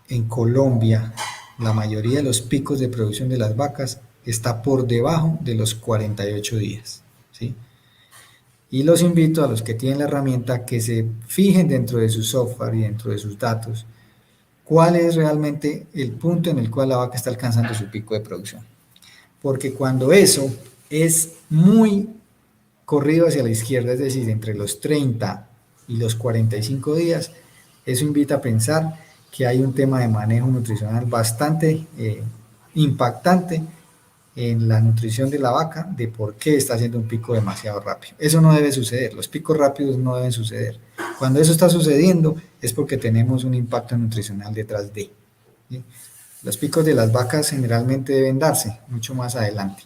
en Colombia la mayoría de los picos de producción de las vacas está por debajo de los 48 días, ¿sí? Y los invito a los que tienen la herramienta que se fijen dentro de su software y dentro de sus datos cuál es realmente el punto en el cual la vaca está alcanzando su pico de producción. Porque cuando eso es muy corrido hacia la izquierda, es decir, entre los 30 y los 45 días, eso invita a pensar que hay un tema de manejo nutricional bastante impactante en la nutrición de la vaca, de por qué está haciendo un pico demasiado rápido. Eso no debe suceder, los picos rápidos no deben suceder. Cuando eso está sucediendo es porque tenemos un impacto nutricional detrás de. ¿Sí? Los picos de las vacas generalmente deben darse mucho más adelante.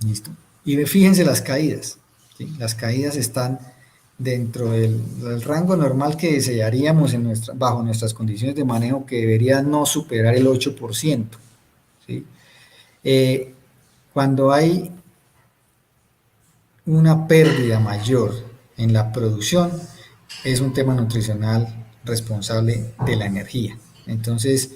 ¿Listo? Y fíjense las caídas. ¿Sí? Las caídas están dentro del rango normal que desearíamos bajo nuestras condiciones de manejo, que debería no superar el 8%. ¿Sí? Cuando hay una pérdida mayor en la producción, es un tema nutricional responsable de la energía. Entonces,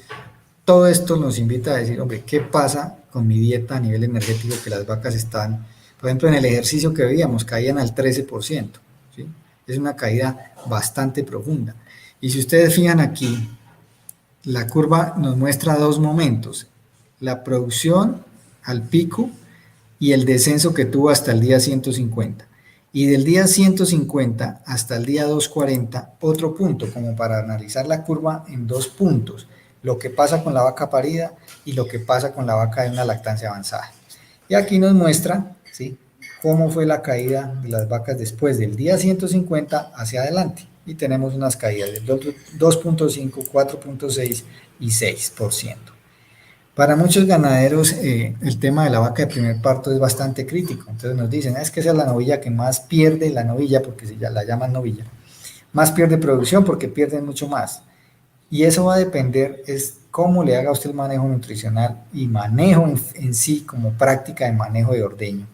todo esto nos invita a decir, hombre, ¿qué pasa con mi dieta a nivel energético? Que las vacas están, por ejemplo, en el ejercicio que veíamos, caían al 13%. ¿Sí? Es una caída bastante profunda. Y si ustedes fijan aquí, la curva nos muestra dos momentos: la producción al pico y el descenso que tuvo hasta el día 150. Y del día 150 hasta el día 240, otro punto, como para analizar la curva en dos puntos: lo que pasa con la vaca parida y lo que pasa con la vaca de una lactancia avanzada. Y aquí nos muestra, ¿sí?, cómo fue la caída de las vacas después del día 150 hacia adelante. Y tenemos unas caídas del 2.5, 4.6 y 6%. Para muchos ganaderos el tema de la vaca de primer parto es bastante crítico. Entonces nos dicen, es que esa es la novilla que más pierde, la novilla, porque si ya la llaman novilla, más pierde producción porque pierden mucho más. Y eso va a depender es cómo le haga usted el manejo nutricional y manejo en sí como práctica de manejo de ordeño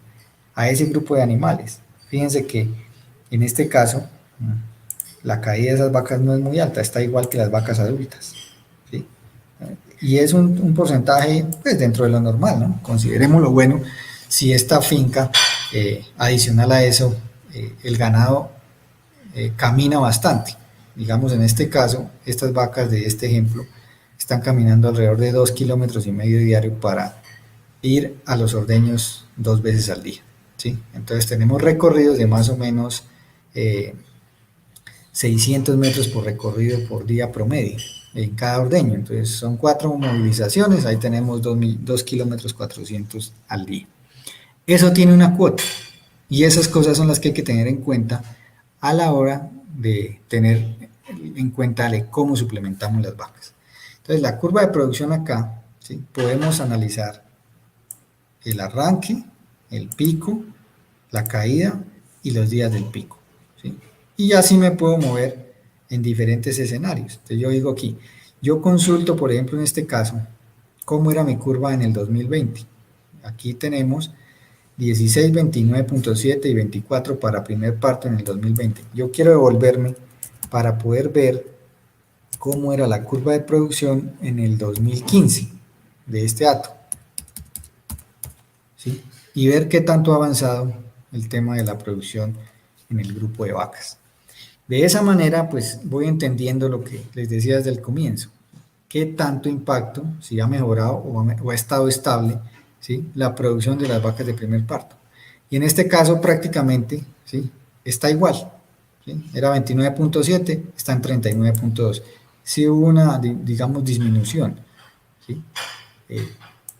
a ese grupo de animales. Fíjense que en este caso la caída de esas vacas no es muy alta, está igual que las vacas adultas, ¿sí? Y es un porcentaje pues dentro de lo normal, ¿no? Considerémoslo bueno. Si esta finca, adicional a eso, el ganado camina bastante. Digamos, en este caso, estas vacas de este ejemplo están caminando alrededor de 2,5 kilómetros diario para ir a los ordeños 2 veces al día, ¿sí? Entonces tenemos recorridos de más o menos 600 metros por recorrido por día promedio en cada ordeño. Entonces son 4 movilizaciones, ahí tenemos 2 kilómetros 400 al día. Eso tiene una cuota y esas cosas son las que hay que tener en cuenta a la hora de tener en cuenta de cómo suplementamos las vacas. Entonces la curva de producción acá, ¿sí?, podemos analizar el arranque, el pico, la caída y los días del pico, ¿sí? Y así me puedo mover en diferentes escenarios. Entonces yo digo aquí, yo consulto, por ejemplo, en este caso, cómo era mi curva en el 2020. Aquí tenemos 16, 29.7 y 24 para primer parto en el 2020. Yo quiero devolverme para poder ver cómo era la curva de producción en el 2015 de este dato, ¿sí?, y ver qué tanto ha avanzado el tema de la producción en el grupo de vacas. De esa manera, pues voy entendiendo lo que les decía desde el comienzo, qué tanto impacto, si ha mejorado o ha estado estable, ¿sí?, la producción de las vacas de primer parto. Y en este caso prácticamente, ¿sí?, está igual, ¿sí?, era 29.7, está en 39.2. Sí hubo una, digamos, disminución, ¿sí?,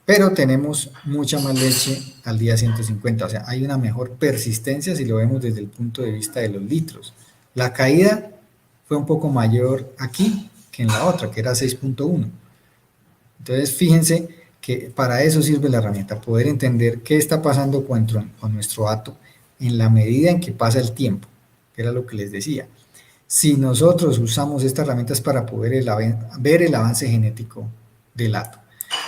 pero tenemos mucha más leche al día 150, o sea, hay una mejor persistencia si lo vemos desde el punto de vista de los litros. La caída fue un poco mayor aquí que en la otra, que era 6.1. Entonces, fíjense que para eso sirve la herramienta, poder entender qué está pasando con nuestro hato en la medida en que pasa el tiempo, que era lo que les decía. Si nosotros usamos estas herramientas para poder ver el avance genético del hato.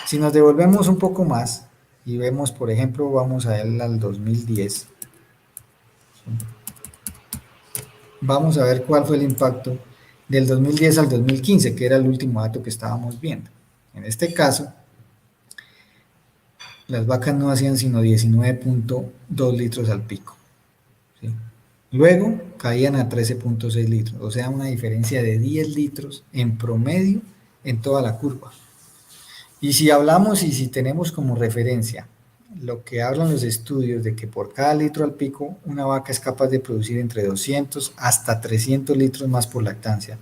Si nos devolvemos un poco más y vemos, por ejemplo, vamos a ver al 2010, vamos a ver cuál fue el impacto del 2010 al 2015, que era el último dato que estábamos viendo. En este caso, las vacas no hacían sino 19.2 litros al pico, ¿sí? Luego caían a 13.6 litros, o sea, una diferencia de 10 litros en promedio en toda la curva. Y si hablamos y si tenemos como referencia lo que hablan los estudios de que por cada litro al pico una vaca es capaz de producir entre 200 hasta 300 litros más por lactancia,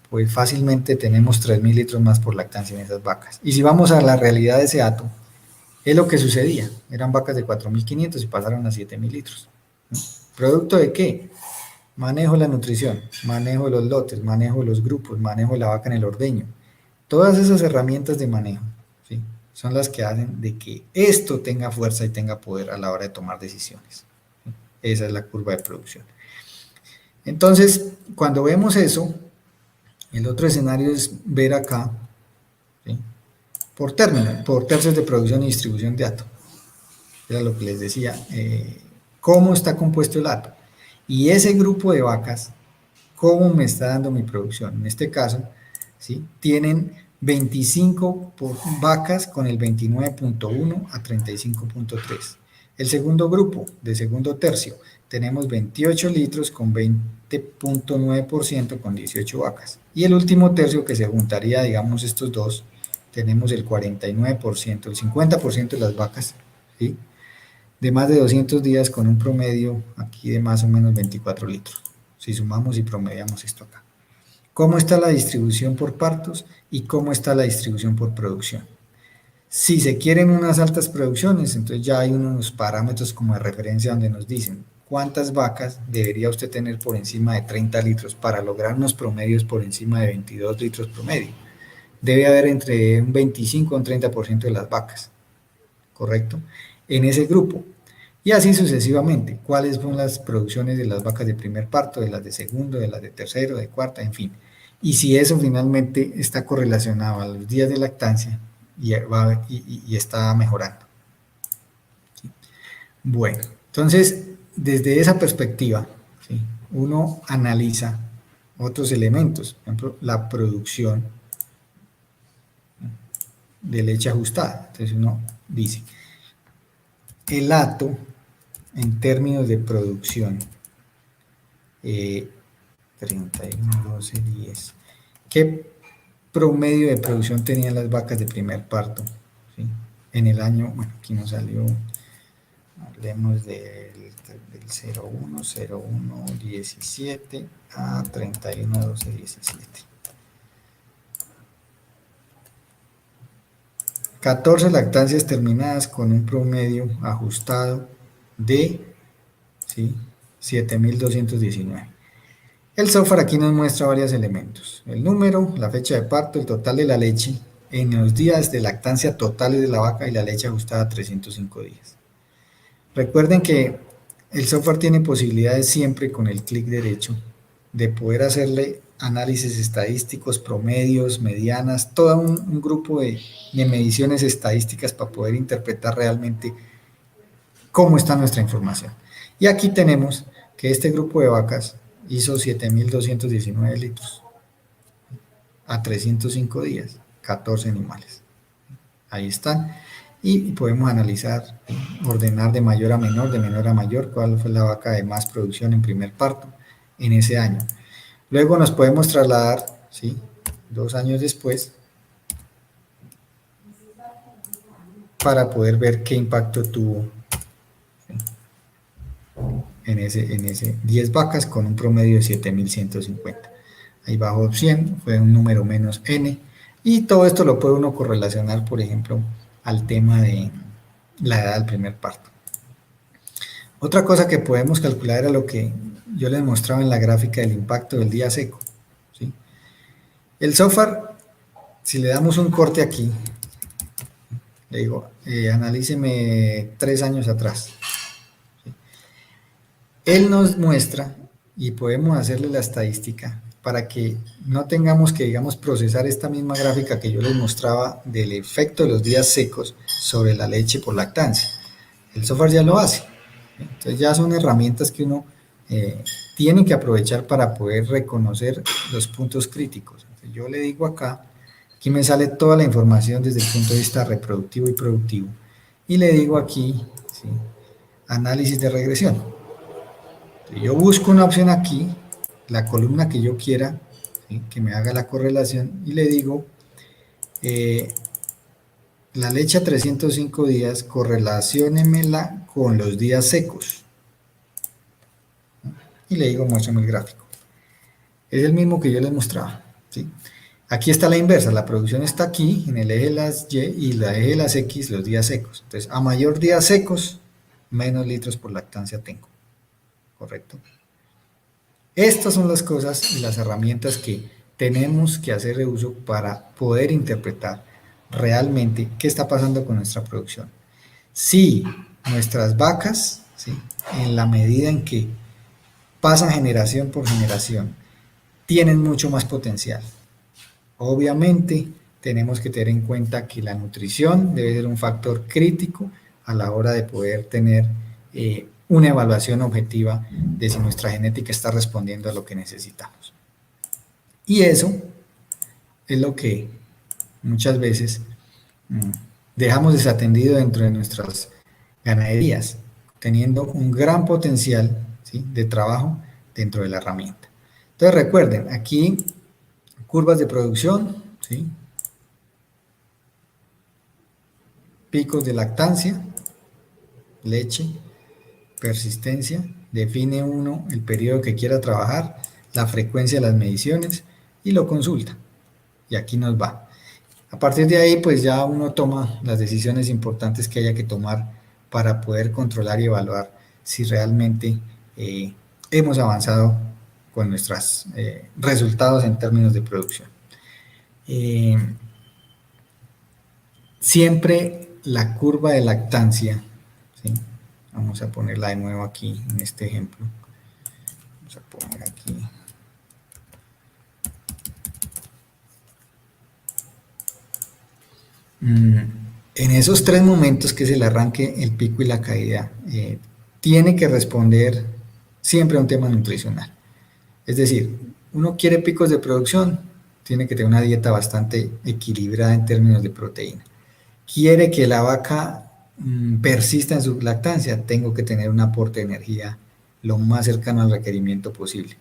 pues fácilmente tenemos 3.000 litros más por lactancia en esas vacas. Y si vamos a la realidad de ese dato, es lo que sucedía, eran vacas de 4.500 y pasaron a 7.000 litros. ¿Producto de qué? Manejo de la nutrición, manejo de los lotes, manejo de los grupos, manejo de la vaca en el ordeño. Todas esas herramientas de manejo, ¿sí?, son las que hacen de que esto tenga fuerza y tenga poder a la hora de tomar decisiones. ¿Sí? Esa es la curva de producción. Entonces, cuando vemos eso, el otro escenario es ver acá, ¿sí?, por término, por tercios de producción y distribución de hato. Era lo que les decía, cómo está compuesto el hato. Y ese grupo de vacas, ¿cómo me está dando mi producción? En este caso, ¿sí?, tienen 25 vacas con el 29.1 a 35.3. El segundo grupo, de segundo tercio, tenemos 28 litros con 20.9% con 18 vacas. Y el último tercio, que se juntaría, digamos, estos dos, tenemos el 49%, el 50% de las vacas, ¿sí?, de más de 200 días con un promedio aquí de más o menos 24 litros, si sumamos y promediamos esto acá. ¿Cómo está la distribución por partos y cómo está la distribución por producción? Si se quieren unas altas producciones, entonces ya hay unos parámetros como de referencia donde nos dicen cuántas vacas debería usted tener por encima de 30 litros para lograr unos promedios por encima de 22 litros promedio. Debe haber entre un 25 a un 30% de las vacas, ¿correcto?, en ese grupo. Y así sucesivamente, cuáles son las producciones de las vacas de primer parto, de las de segundo, de las de tercero, de cuarta, en fin. Y si eso finalmente está correlacionado a los días de lactancia y está mejorando. ¿Sí? Bueno, entonces, desde esa perspectiva, ¿sí?, uno analiza otros elementos, por ejemplo, la producción de leche ajustada. Entonces uno dice, el hato en términos de producción, 31, 12, 10, ¿qué promedio de producción tenían las vacas de primer parto? ¿Sí? En el año, bueno, aquí nos salió, hablemos del 01, 01, 17 a 31, 12, 17. 14 lactancias terminadas con un promedio ajustado de, ¿sí?, 7.219. El software aquí nos muestra varios elementos: el número, la fecha de parto, el total de la leche en los días de lactancia totales de la vaca y la leche ajustada a 305 días. Recuerden que el software tiene posibilidades siempre con el clic derecho de poder hacerle análisis estadísticos, promedios, medianas, todo un grupo de mediciones estadísticas para poder interpretar realmente cómo está nuestra información. Y aquí tenemos que este grupo de vacas hizo 7.219 litros a 305 días, 14 animales. Ahí están. Y podemos analizar, ordenar de mayor a menor, de menor a mayor, cuál fue la vaca de más producción en primer parto en ese año. Luego nos podemos trasladar, ¿sí?, 2 años después, para poder ver qué impacto tuvo, ¿sí?, en ese 10 vacas con un promedio de 7.150. Ahí bajo 100 fue un número menos n, y todo esto lo puede uno correlacionar, por ejemplo, al tema de la edad del primer parto. Otra cosa que podemos calcular era lo que yo les mostraba en la gráfica del impacto del día seco, ¿sí? El software, si le damos un corte aquí, le digo, analíceme 3 años atrás, ¿sí?, él nos muestra, y podemos hacerle la estadística para que no tengamos que, digamos, procesar esta misma gráfica que yo les mostraba del efecto de los días secos sobre la leche por lactancia. El software ya lo hace. Entonces ya son herramientas que uno tiene que aprovechar para poder reconocer los puntos críticos. Entonces yo le digo acá, aquí me sale toda la información desde el punto de vista reproductivo y productivo, y le digo aquí, ¿sí?, análisis de regresión. Yo busco una opción aquí, la columna que yo quiera, ¿sí?, que me haga la correlación, y le digo, la leche a 305 días, correlaciónemela con los días secos. Y le digo, muéstrame el gráfico. Es el mismo que yo les mostraba, ¿sí? Aquí está la inversa, la producción está aquí, en el eje de las Y, y la eje de las X, los días secos. Entonces, a mayor días secos, menos litros por lactancia tengo, ¿correcto? Estas son las cosas y las herramientas que tenemos que hacer de uso para poder interpretar realmente qué está pasando con nuestra producción. Si nuestras vacas, ¿sí?, en la medida en que pasan generación por generación, tienen mucho más potencial. Obviamente, tenemos que tener en cuenta que la nutrición debe ser un factor crítico a la hora de poder tener una evaluación objetiva de si nuestra genética está respondiendo a lo que necesitamos. Y eso es lo que muchas veces dejamos desatendido dentro de nuestras ganaderías, teniendo un gran potencial, ¿sí?, de trabajo dentro de la herramienta. Entonces recuerden, aquí curvas de producción, ¿sí?, picos de lactancia, leche, persistencia, define uno el periodo que quiera trabajar, la frecuencia de las mediciones y lo consulta. Y aquí nos va. A partir de ahí, pues ya uno toma las decisiones importantes que haya que tomar para poder controlar y evaluar si realmente hemos avanzado con nuestros resultados en términos de producción. Siempre la curva de lactancia, ¿sí?, vamos a ponerla de nuevo aquí en este ejemplo. Vamos a poner aquí. En esos 3 momentos, que es el arranque, el pico y la caída, tiene que responder siempre a un tema nutricional. Es decir, uno quiere picos de producción, tiene que tener una dieta bastante equilibrada en términos de proteína. Quiere que la vaca persista en su lactancia, tengo que tener un aporte de energía lo más cercano al requerimiento posible.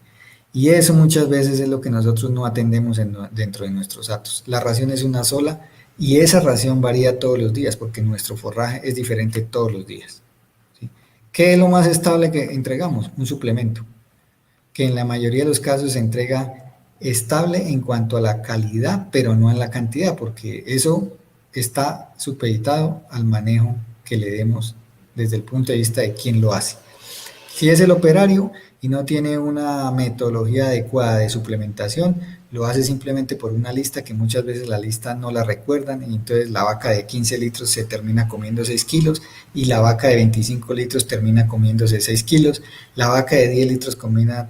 Y eso muchas veces es lo que nosotros no atendemos dentro de nuestros datos. La ración es una sola y esa ración varía todos los días porque nuestro forraje es diferente todos los días, ¿sí? ¿Qué es lo más estable que entregamos? Un suplemento, que en la mayoría de los casos se entrega estable en cuanto a la calidad, pero no en la cantidad, porque eso está supeditado al manejo que le demos desde el punto de vista de quién lo hace. Si es el operario y no tiene una metodología adecuada de suplementación, lo hace simplemente por una lista que muchas veces la lista no la recuerdan y entonces la vaca de 15 litros se termina comiendo 6 kilos y la vaca de 25 litros termina comiéndose 6 kilos, la vaca de 10 litros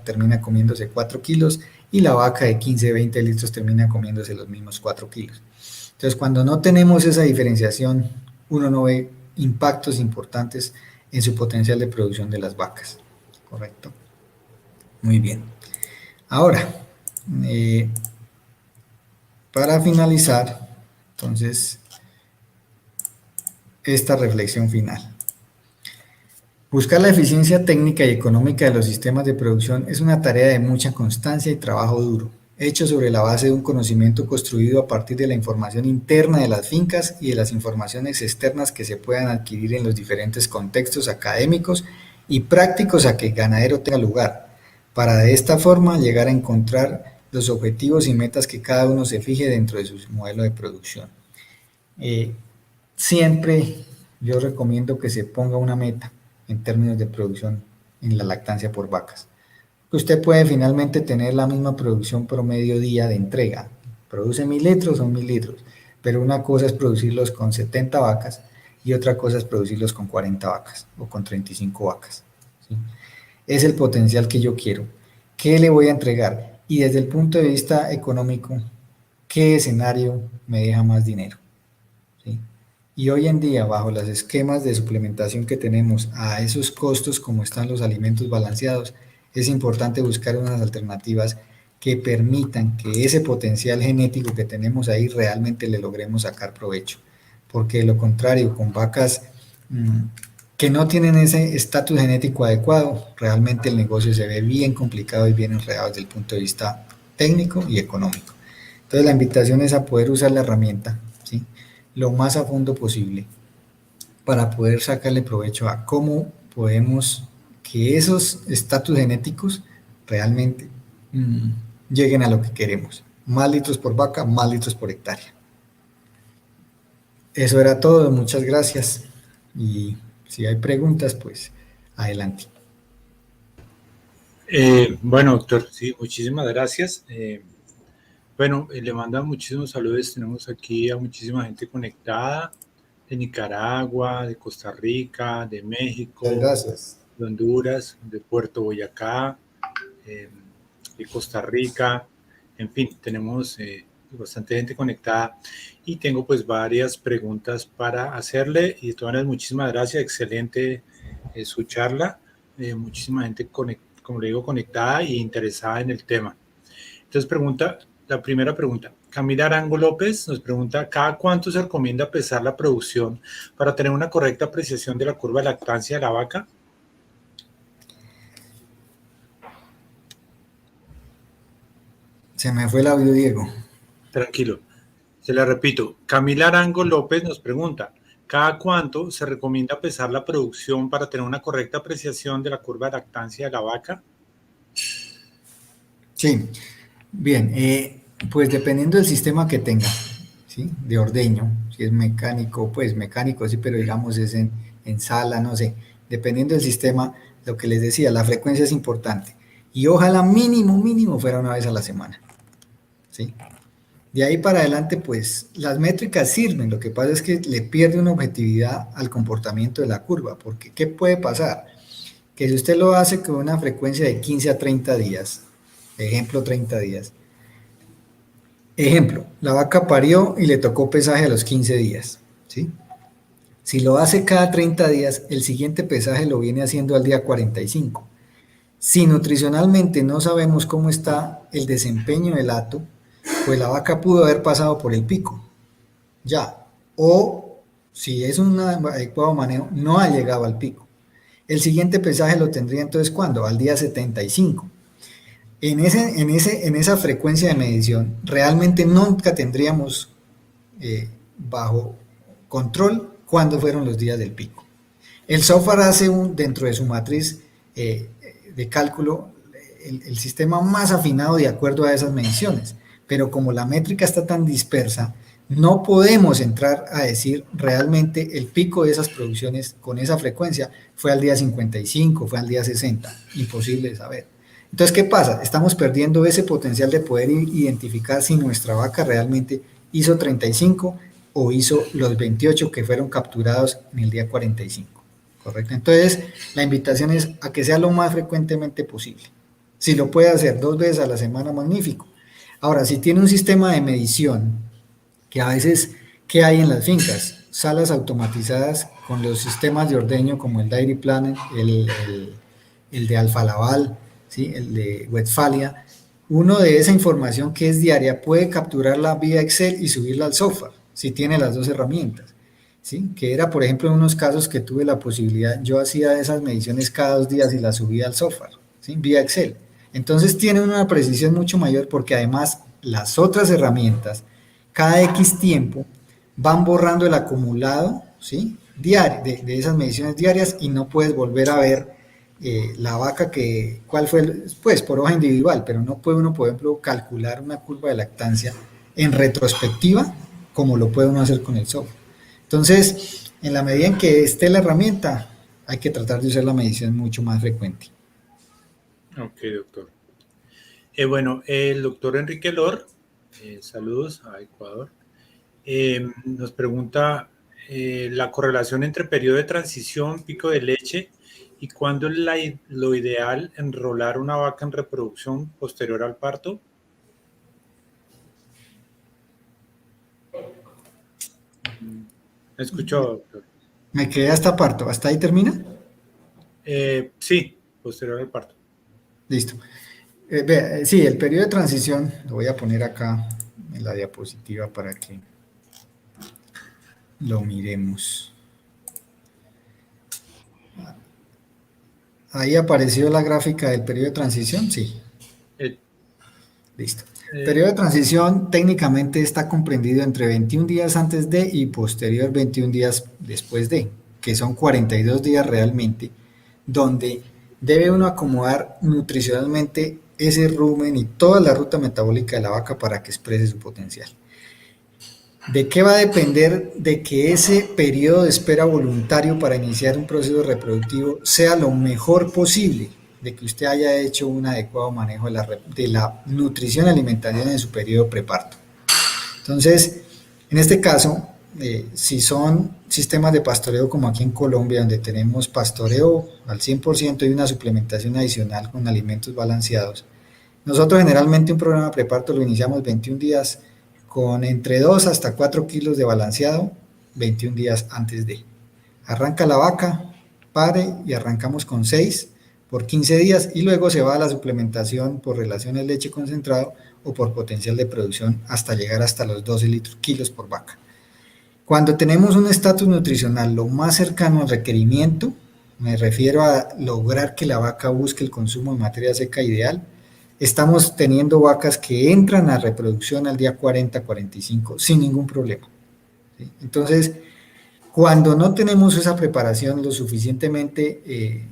termina comiéndose 4 kilos y la vaca de 15, 20 litros termina comiéndose los mismos 4 kilos. Entonces, cuando no tenemos esa diferenciación, uno no ve impactos importantes en su potencial de producción de las vacas. ¿Correcto? Muy bien. Ahora, para finalizar, entonces, esta reflexión final. Buscar la eficiencia técnica y económica de los sistemas de producción es una tarea de mucha constancia y trabajo duro, hecho sobre la base de un conocimiento construido a partir de la información interna de las fincas y de las informaciones externas que se puedan adquirir en los diferentes contextos académicos y prácticos a que el ganadero tenga lugar, para de esta forma llegar a encontrar los objetivos y metas que cada uno se fije dentro de su modelo de producción. Siempre yo recomiendo que se ponga una meta en términos de producción en la lactancia por vacas. Usted puede finalmente tener la misma producción promedio día de entrega. Produce 1000 litros, son 1000 litros. Pero una cosa es producirlos con 70 vacas y otra cosa es producirlos con 40 vacas o con 35 vacas. ¿Sí? Es el potencial que yo quiero. ¿Qué le voy a entregar? Y desde el punto de vista económico, ¿qué escenario me deja más dinero? ¿Sí? Y hoy en día, bajo los esquemas de suplementación que tenemos a esos costos como están los alimentos balanceados, es importante buscar unas alternativas que permitan que ese potencial genético que tenemos ahí realmente le logremos sacar provecho. Porque de lo contrario, con vacas que no tienen ese estatus genético adecuado, realmente el negocio se ve bien complicado y bien enredado desde el punto de vista técnico y económico. Entonces la invitación es a poder usar la herramienta, ¿sí?, lo más a fondo posible para poder sacarle provecho a cómo podemos que esos estatus genéticos realmente lleguen a lo que queremos. Más litros por vaca, más litros por hectárea. Eso era todo, muchas gracias. Y si hay preguntas, pues adelante. Bueno, doctor, sí, muchísimas gracias. Bueno, le mando muchísimos saludos. Tenemos aquí a muchísima gente conectada de Nicaragua, de Costa Rica, de Muchas México, gracias. de Honduras, de Puerto Boyacá, de Costa Rica. En fin, tenemos bastante gente conectada y tengo pues varias preguntas para hacerle y de todas maneras muchísimas gracias, excelente su charla, muchísima gente como le digo conectada e interesada en el tema. Entonces la primera pregunta, Camila Arango López nos pregunta, ¿cada cuánto se recomienda pesar la producción para tener una correcta apreciación de la curva de lactancia de la vaca? Se me fue el audio, Diego. Tranquilo. Se la repito, Camila Arango López nos pregunta, ¿cada cuánto se recomienda pesar la producción para tener una correcta apreciación de la curva de lactancia de la vaca? Sí, bien, pues dependiendo del sistema que tenga, ¿sí?, de ordeño, si es mecánico, pues mecánico, sí, pero digamos es en sala, no sé, dependiendo del sistema, lo que les decía, la frecuencia es importante. Y ojalá mínimo fuera una vez a la semana, ¿sí? De ahí para adelante, pues las métricas sirven, lo que pasa es que le pierde una objetividad al comportamiento de la curva, porque ¿qué puede pasar? Que si usted lo hace con una frecuencia de 15 a 30 días, ejemplo 30 días, ejemplo, la vaca parió y le tocó pesaje a los 15 días, ¿sí? Si lo hace cada 30 días, el siguiente pesaje lo viene haciendo al día 45. Si nutricionalmente no sabemos cómo está el desempeño del hato, pues la vaca pudo haber pasado por el pico, ya, o si es un adecuado manejo, no ha llegado al pico. El siguiente pesaje lo tendría entonces, ¿cuándo? Al día 75. En esa frecuencia de medición, realmente nunca tendríamos bajo control cuándo fueron los días del pico. El software hace dentro de su matriz de cálculo el sistema más afinado de acuerdo a esas mediciones, pero como la métrica está tan dispersa, no podemos entrar a decir realmente el pico de esas producciones con esa frecuencia fue al día 55, fue al día 60, imposible de saber. Entonces, ¿qué pasa? Estamos perdiendo ese potencial de poder identificar si nuestra vaca realmente hizo 35 o hizo los 28 que fueron capturados en el día 45, ¿correcto? Entonces, la invitación es a que sea lo más frecuentemente posible. Si lo puede hacer 2 veces a la semana, magnífico. Ahora, si tiene un sistema de medición, que a veces, ¿qué hay en las fincas? Salas automatizadas con los sistemas de ordeño como el Dairy Planner, el de Alfa Laval, ¿sí?, el de Westfalia. Uno de esa información que es diaria puede capturarla vía Excel y subirla al software, si tiene las dos herramientas, ¿sí? Que era, por ejemplo, en unos casos que tuve la posibilidad, yo hacía esas mediciones cada 2 días y las subía al software, ¿sí?, vía Excel. Entonces tiene una precisión mucho mayor porque además las otras herramientas, cada X tiempo, van borrando el acumulado, ¿sí?, diario, de esas mediciones diarias, y no puedes volver a ver la vaca cuál fue, pues por hoja individual, pero no puede uno, por ejemplo, calcular una curva de lactancia en retrospectiva como lo puede uno hacer con el software. Entonces, en la medida en que esté la herramienta, hay que tratar de usar la medición mucho más frecuente. Ok, doctor. Bueno, el doctor Enrique Lor, saludos a Ecuador, nos pregunta la correlación entre periodo de transición, pico de leche y cuándo es lo ideal enrolar una vaca en reproducción posterior al parto. ¿Me escuchó, doctor? Me quedé hasta parto, ¿hasta ahí termina? Sí, posterior al parto. Listo. Sí, el periodo de transición, lo voy a poner acá en la diapositiva para que lo miremos. Ahí apareció la gráfica del periodo de transición, sí. Listo. El periodo de transición técnicamente está comprendido entre 21 días antes de y posterior 21 días después de, que son 42 días realmente, donde debe uno acomodar nutricionalmente ese rumen y toda la ruta metabólica de la vaca para que exprese su potencial. ¿De qué va a depender de que ese periodo de espera voluntario para iniciar un proceso reproductivo sea lo mejor posible? De que usted haya hecho un adecuado manejo de la nutrición y alimentación en su periodo preparto. Entonces, en este caso, si son sistemas de pastoreo como aquí en Colombia, donde tenemos pastoreo al 100% y una suplementación adicional con alimentos balanceados, nosotros generalmente un programa preparto lo iniciamos 21 días con entre 2 hasta 4 kilos de balanceado 21 días antes de. Arranca la vaca, pare y arrancamos con 6 por 15 días y luego se va a la suplementación por relaciones leche concentrado o por potencial de producción hasta llegar hasta los 12 kilos por vaca. Cuando tenemos un estatus nutricional lo más cercano al requerimiento, me refiero a lograr que la vaca busque el consumo de materia seca ideal, estamos teniendo vacas que entran a reproducción al día 40-45 sin ningún problema. ¿Sí? Entonces, cuando no tenemos esa preparación lo suficientemente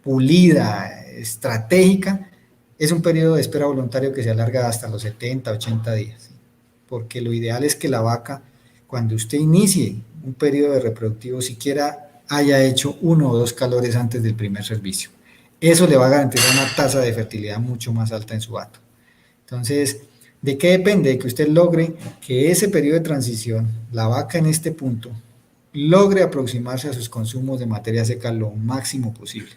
pulida, estratégica, es un periodo de espera voluntario que se alarga hasta los 70-80 días. ¿Sí? Porque lo ideal es que la vaca, cuando usted inicie un periodo de reproductivo, siquiera haya hecho 1 o 2 calores antes del primer servicio. Eso le va a garantizar una tasa de fertilidad mucho más alta en su hato. Entonces, ¿de qué depende? De que usted logre que ese periodo de transición, la vaca en este punto, logre aproximarse a sus consumos de materia seca lo máximo posible.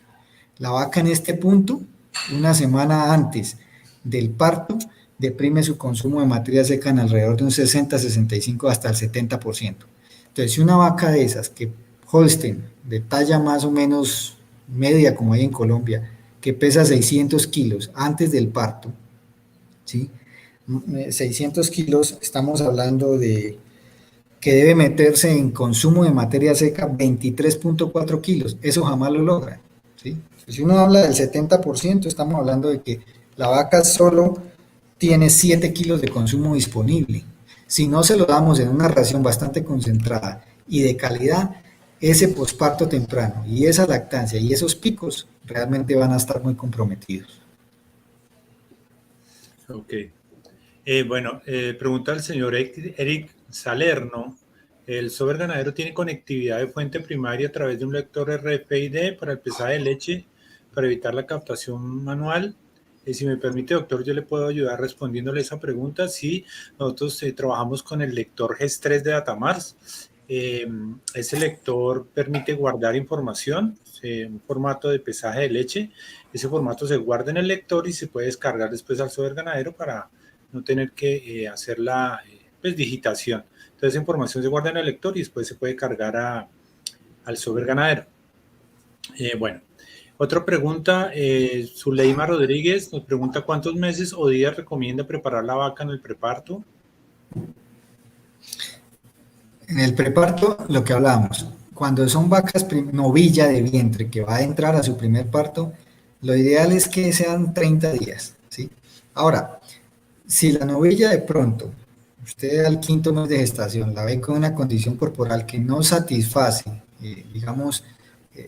La vaca en este punto, una semana antes del parto, deprime su consumo de materia seca en alrededor de un 60-65 hasta el 70%. Entonces, si una vaca de esas, que Holstein, de talla más o menos media como hay en Colombia, que pesa 600 kilos antes del parto, ¿sí? 600 kilos, estamos hablando de que debe meterse en consumo de materia seca 23.4 kilos, eso jamás lo logra, ¿sí? Si uno habla del 70%, estamos hablando de que la vaca solo tiene 7 kilos de consumo disponible. Si no se lo damos en una ración bastante concentrada y de calidad, ese posparto temprano y esa lactancia y esos picos realmente van a estar muy comprometidos. Ok. Bueno, pregunta el señor Eric Salerno. ¿El sober ganadero tiene conectividad de fuente primaria a través de un lector RFID para el pesaje de leche para evitar la captación manual? Si me permite, doctor, yo le puedo ayudar respondiéndole esa pregunta. Sí, nosotros trabajamos con el lector GES3 de Datamars. Ese lector permite guardar información, un formato de pesaje de leche. Ese formato se guarda en el lector y se puede descargar después al sober ganadero para no tener que hacer la digitación. Entonces, esa información se guarda en el lector y después se puede cargar al sober ganadero. Bueno, otra pregunta, Zuleima Rodríguez nos pregunta ¿cuántos meses o días recomienda preparar la vaca en el preparto? En el preparto, lo que hablábamos, cuando son vacas novilla de vientre que va a entrar a su primer parto, lo ideal es que sean 30 días, ¿sí? Ahora, si la novilla de pronto, usted al 5.º mes de gestación, la ve con una condición corporal que no satisface, digamos,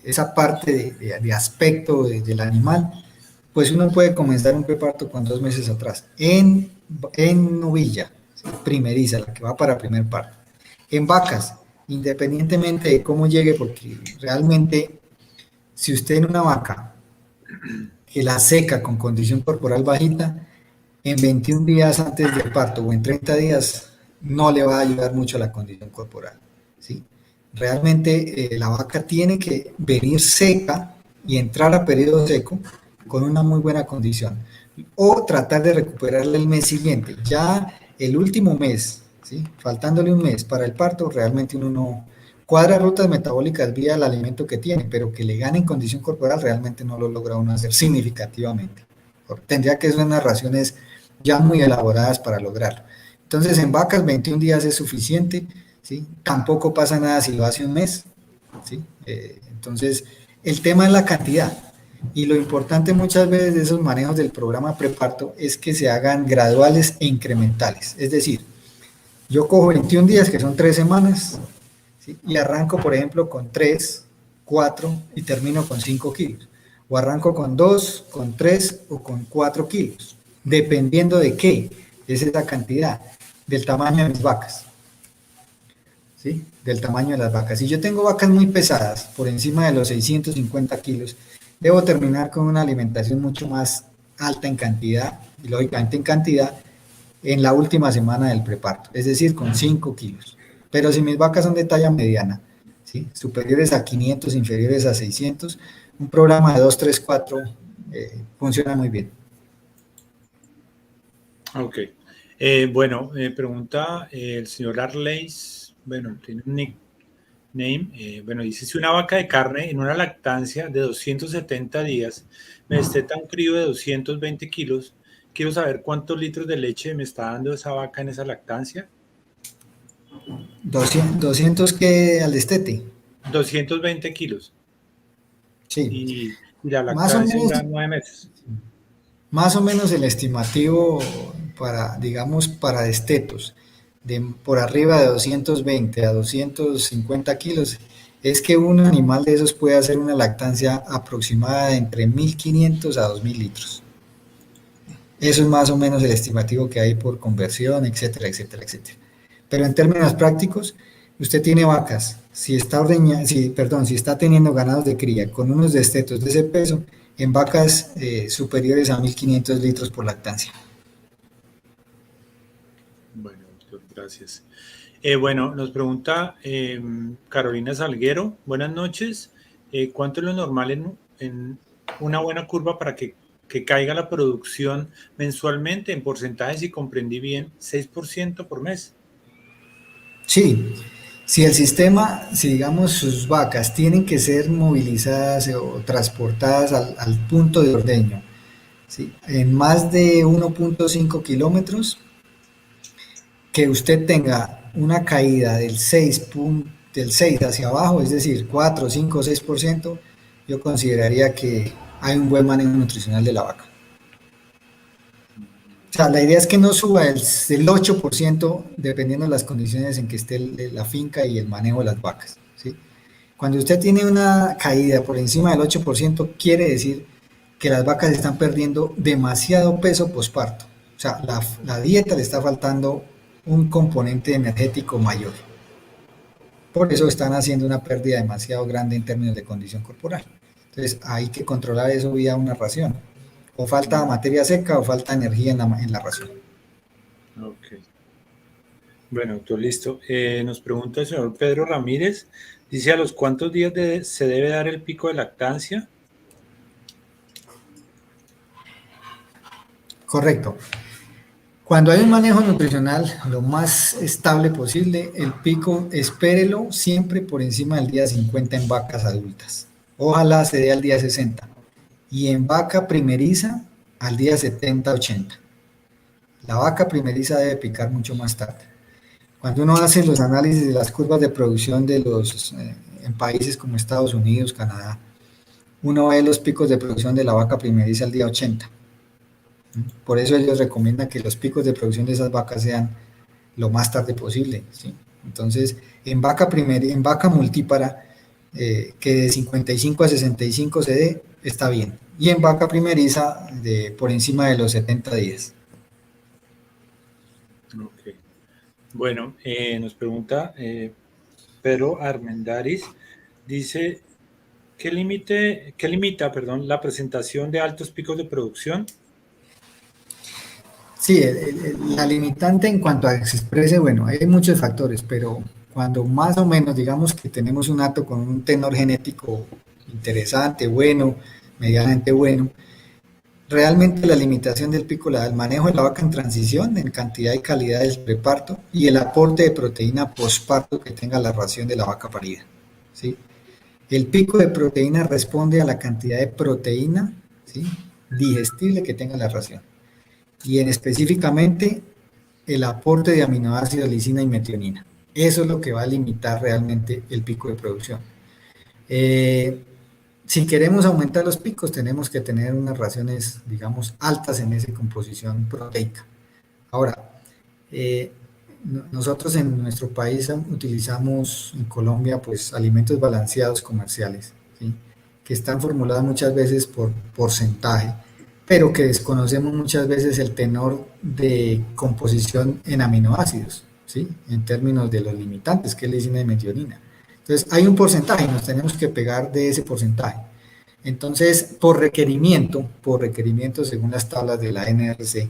esa parte de aspecto del animal, pues uno puede comenzar un preparto con 2 meses atrás, en novilla, ¿sí? Primeriza, la que va para primer parto. En vacas, independientemente de cómo llegue, porque realmente si usted en una vaca que la seca con condición corporal bajita, en 21 días antes del parto o en 30 días no le va a ayudar mucho a la condición corporal, ¿sí? Realmente la vaca tiene que venir seca y entrar a periodo seco con una muy buena condición o tratar de recuperarla el mes siguiente. Ya el último mes, ¿sí? Faltándole un mes para el parto, realmente uno no cuadra rutas metabólicas vía el alimento que tiene, pero que le gane en condición corporal realmente no lo logra uno hacer significativamente. Tendría que ser unas raciones ya muy elaboradas para lograrlo. Entonces en vacas 21 días es suficiente, ¿sí? Tampoco pasa nada si lo hace un mes, ¿sí? Entonces el tema es la cantidad. Y lo importante muchas veces de esos manejos del programa preparto es que se hagan graduales e incrementales. Es decir, yo cojo 21 días, que son 3 semanas, ¿sí? Y arranco, por ejemplo, con 3, 4 y termino con 5 kilos. O arranco con 2, con 3 o con 4 kilos. Dependiendo de qué es esa cantidad, del tamaño de mis vacas. ¿Sí? Del tamaño de las vacas. Si yo tengo vacas muy pesadas, por encima de los 650 kilos, debo terminar con una alimentación mucho más alta en cantidad, y lógicamente en cantidad, en la última semana del preparto, es decir, con 5 kilos. Pero si mis vacas son de talla mediana, ¿sí? Superiores a 500, inferiores a 600, un programa de 2, 3, 4 funciona muy bien. Ok. Bueno, pregunta el señor Arleis, bueno, tiene un nickname, bueno, dice, si una vaca de carne en una lactancia de 270 días me desteta un crío de 220 kilos, quiero saber cuántos litros de leche me está dando esa vaca en esa lactancia. 200 que al destete. 220 kilos. Sí. Y la Más o lactancia menos, dura 9 meses. más o menos el estimativo para, digamos, para destetos por arriba de 220 a 250 kilos es que un animal de esos puede hacer una lactancia aproximada de entre 1.500 a 2.000 litros. Eso es más o menos el estimativo que hay por conversión, etcétera, etcétera, etcétera. Pero en términos prácticos, usted tiene vacas, si está si está teniendo ganados de cría con unos destetos de ese peso, en vacas superiores a 1.500 litros por lactancia. Bueno, doctor, gracias. Bueno, nos pregunta Carolina Salguero, buenas noches. ¿Cuánto es lo normal en una buena curva para que caiga la producción mensualmente en porcentajes? Si comprendí bien, 6% por mes. Sí, si el sistema, si digamos sus vacas tienen que ser movilizadas o transportadas al punto de ordeño, ¿sí? En más de 1.5 kilómetros, que usted tenga una caída del 6 hacia abajo, es decir, 4, 5, 6%, yo consideraría que hay un buen manejo nutricional de la vaca. O sea, la idea es que no suba el 8% dependiendo de las condiciones en que esté la finca y el manejo de las vacas, ¿sí? Cuando usted tiene una caída por encima del 8%, quiere decir que las vacas están perdiendo demasiado peso posparto. O sea, la dieta le está faltando un componente energético mayor. Por eso están haciendo una pérdida demasiado grande en términos de condición corporal. Entonces, hay que controlar eso vía una ración. O falta materia seca o falta energía en la ración. Ok. Bueno, doctor, listo. Nos pregunta el señor Pedro Ramírez, dice, ¿a los cuántos días se debe dar el pico de lactancia? Correcto. Cuando hay un manejo nutricional lo más estable posible, el pico espérelo siempre por encima del día 50 en vacas adultas. Ojalá se dé al día 60. Y en vaca primeriza al día 70-80. La vaca primeriza debe picar mucho más tarde. Cuando uno hace los análisis de las curvas de producción en países como Estados Unidos, Canadá, uno ve los picos de producción de la vaca primeriza al día 80. Por eso ellos recomiendan que los picos de producción de esas vacas sean lo más tarde posible, ¿sí? Entonces, en vaca multípara, que de 55 a 65 se dé, está bien. Y en vaca primeriza, por encima de los 70 días. Ok. Bueno, nos pregunta Pedro Armendáriz, dice, ¿qué limita, perdón, la presentación de altos picos de producción? Sí, la limitante en cuanto a que se exprese, bueno, hay muchos factores, pero cuando más o menos digamos que tenemos un hato con un tenor genético interesante, bueno, medianamente bueno, realmente la limitación del pico la da el manejo de la vaca en transición, en cantidad y calidad del preparto y el aporte de proteína posparto que tenga la ración de la vaca parida, ¿sí? El pico de proteína responde a la cantidad de proteína, ¿sí?, digestible que tenga la ración. Y específicamente el aporte de aminoácidos, lisina y metionina. Eso es lo que va a limitar realmente el pico de producción. si queremos aumentar los picos, tenemos que tener unas raciones, digamos, altas en esa composición proteica. Ahora, nosotros en nuestro país utilizamos en Colombia pues alimentos balanceados comerciales, ¿sí? Que están formulados muchas veces por porcentaje, pero que desconocemos muchas veces el tenor de composición en aminoácidos, ¿sí? En términos de los limitantes, que es lisina y metionina. Entonces, hay un porcentaje y nos tenemos que pegar de ese porcentaje. Entonces, por requerimiento según las tablas de la NRC,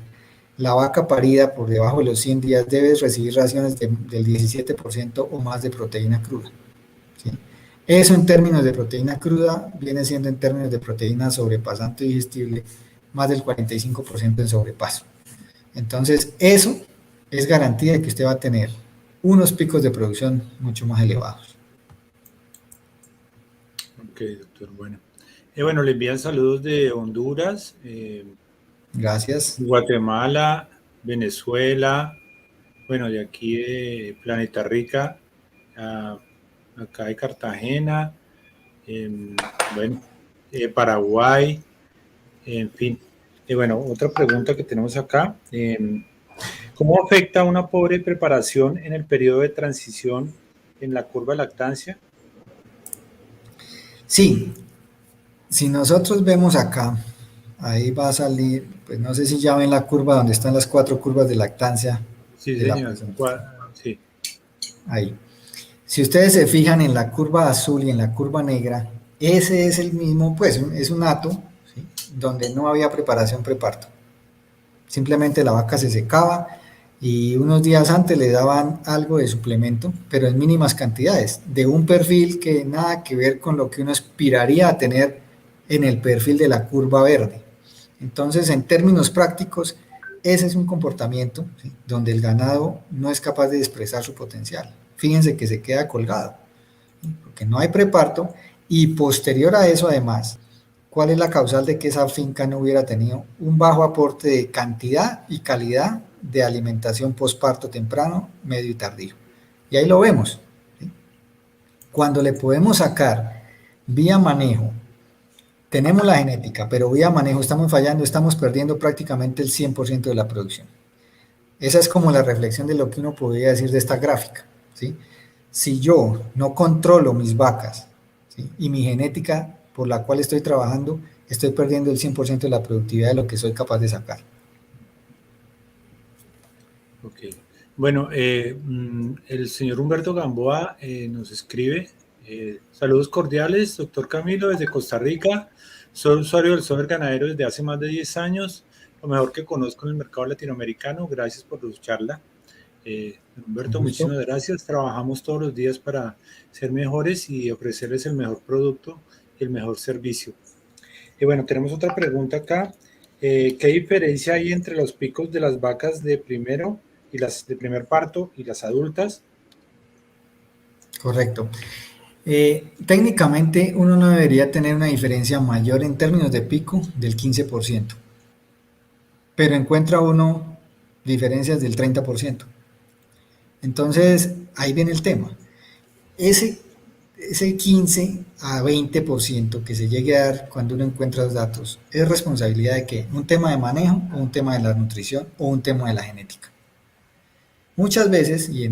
la vaca parida por debajo de los 100 días debe recibir raciones del 17% o más de proteína cruda, ¿sí? Eso en términos de proteína cruda viene siendo en términos de proteína sobrepasante digestible más del 45% en sobrepaso. Entonces, eso es garantía de que usted va a tener unos picos de producción mucho más elevados. Ok, doctor, bueno. Bueno, le envían saludos de Honduras. Gracias. Guatemala, Venezuela, bueno, de aquí de Planeta Rica, acá de Cartagena, bueno, Paraguay, en fin. Bueno, otra pregunta que tenemos acá. ¿Cómo afecta una pobre preparación en el periodo de transición en la curva de lactancia? Sí, si nosotros vemos acá, ahí va a salir, pues no sé si ya ven la curva donde están las 4 curvas de lactancia Sí, de la señor. presentación. Sí. Ahí. Si ustedes se fijan en la curva azul y en la curva negra, ese es el mismo, pues es un hato, ¿sí? Donde no había preparación preparto. Simplemente la vaca se secaba y unos días antes le daban algo de suplemento, pero en mínimas cantidades, de un perfil que nada que ver con lo que uno aspiraría a tener en el perfil de la curva verde. Entonces, en términos prácticos, ese es un comportamiento, ¿sí? Donde el ganado no es capaz de expresar su potencial. Fíjense que se queda colgado, ¿sí? Porque no hay preparto y posterior a eso, además, ¿cuál es la causal de que esa finca no hubiera tenido un bajo aporte de cantidad y calidad de alimentación posparto temprano, medio y tardío? Y ahí lo vemos, ¿sí? Cuando le podemos sacar vía manejo, tenemos la genética, pero vía manejo estamos fallando, estamos perdiendo prácticamente el 100% de la producción. Esa es como la reflexión de lo que uno podría decir de esta gráfica, ¿sí? Si yo no controlo mis vacas, ¿sí? Y mi genética por la cual estoy trabajando, estoy perdiendo el 100% de la productividad de lo que soy capaz de sacar. Ok. Bueno, el señor Humberto Gamboa nos escribe, saludos cordiales, doctor Camilo, desde Costa Rica. Soy usuario del software ganadero desde hace más de 10 años, lo mejor que conozco en el mercado latinoamericano. Gracias por su charla. Humberto, muchísimas gracias. Trabajamos todos los días para ser mejores y ofrecerles el mejor producto y el mejor servicio. Y bueno, tenemos otra pregunta acá. ¿Qué diferencia hay entre los picos de las vacas de primero y las de primer parto y las adultas? Correcto. Técnicamente uno no debería tener una diferencia mayor en términos de pico del 15%, pero encuentra uno diferencias del 30%. Entonces, ahí viene el tema. Ese 15 a 20% que se llegue a dar cuando uno encuentra los datos es responsabilidad de que un tema de manejo o un tema de la nutrición o un tema de la genética. Muchas veces, y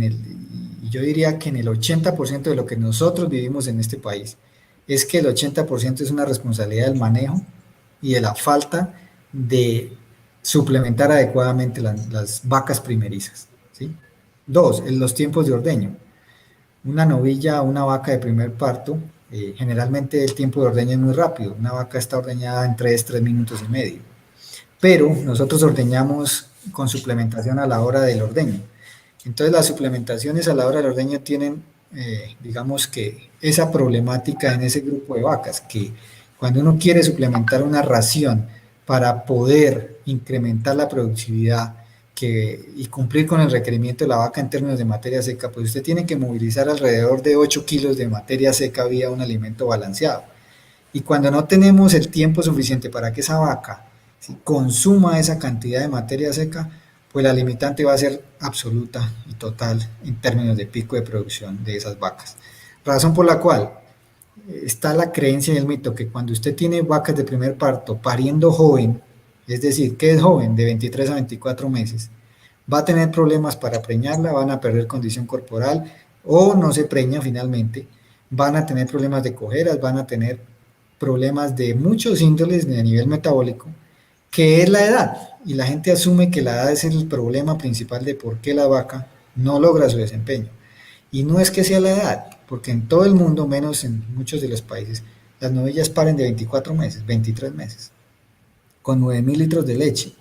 yo diría que en el 80% de lo que nosotros vivimos en este país, es que el 80% es una responsabilidad del manejo y de la falta de suplementar adecuadamente las vacas primerizas, ¿sí? Dos, en los tiempos de ordeño. Una novilla, una vaca de primer parto, generalmente el tiempo de ordeño es muy rápido. Una vaca está ordeñada en 3 minutos y medio. Pero nosotros ordeñamos con suplementación a la hora del ordeño. Entonces las suplementaciones a la hora del ordeño tienen, digamos que esa problemática en ese grupo de vacas, que cuando uno quiere suplementar una ración para poder incrementar la productividad y cumplir con el requerimiento de la vaca en términos de materia seca, pues usted tiene que movilizar alrededor de 8 kilos de materia seca vía un alimento balanceado. Y cuando no tenemos el tiempo suficiente para que esa vaca, ¿sí?, consuma esa cantidad de materia seca, pues la limitante va a ser absoluta y total en términos de pico de producción de esas vacas. Razón por la cual está la creencia y el mito que cuando usted tiene vacas de primer parto pariendo joven, es decir, que es joven, de 23 a 24 meses, va a tener problemas para preñarla, van a perder condición corporal o no se preña finalmente, van a tener problemas de cojeras, van a tener problemas de muchos índoles a nivel metabólico, que es la edad, y la gente asume que la edad es el problema principal de por qué la vaca no logra su desempeño. Y no es que sea la edad, porque en todo el mundo, menos en muchos de los países, las novillas paren de 24 meses, 23 meses, con 9.000 litros de leche.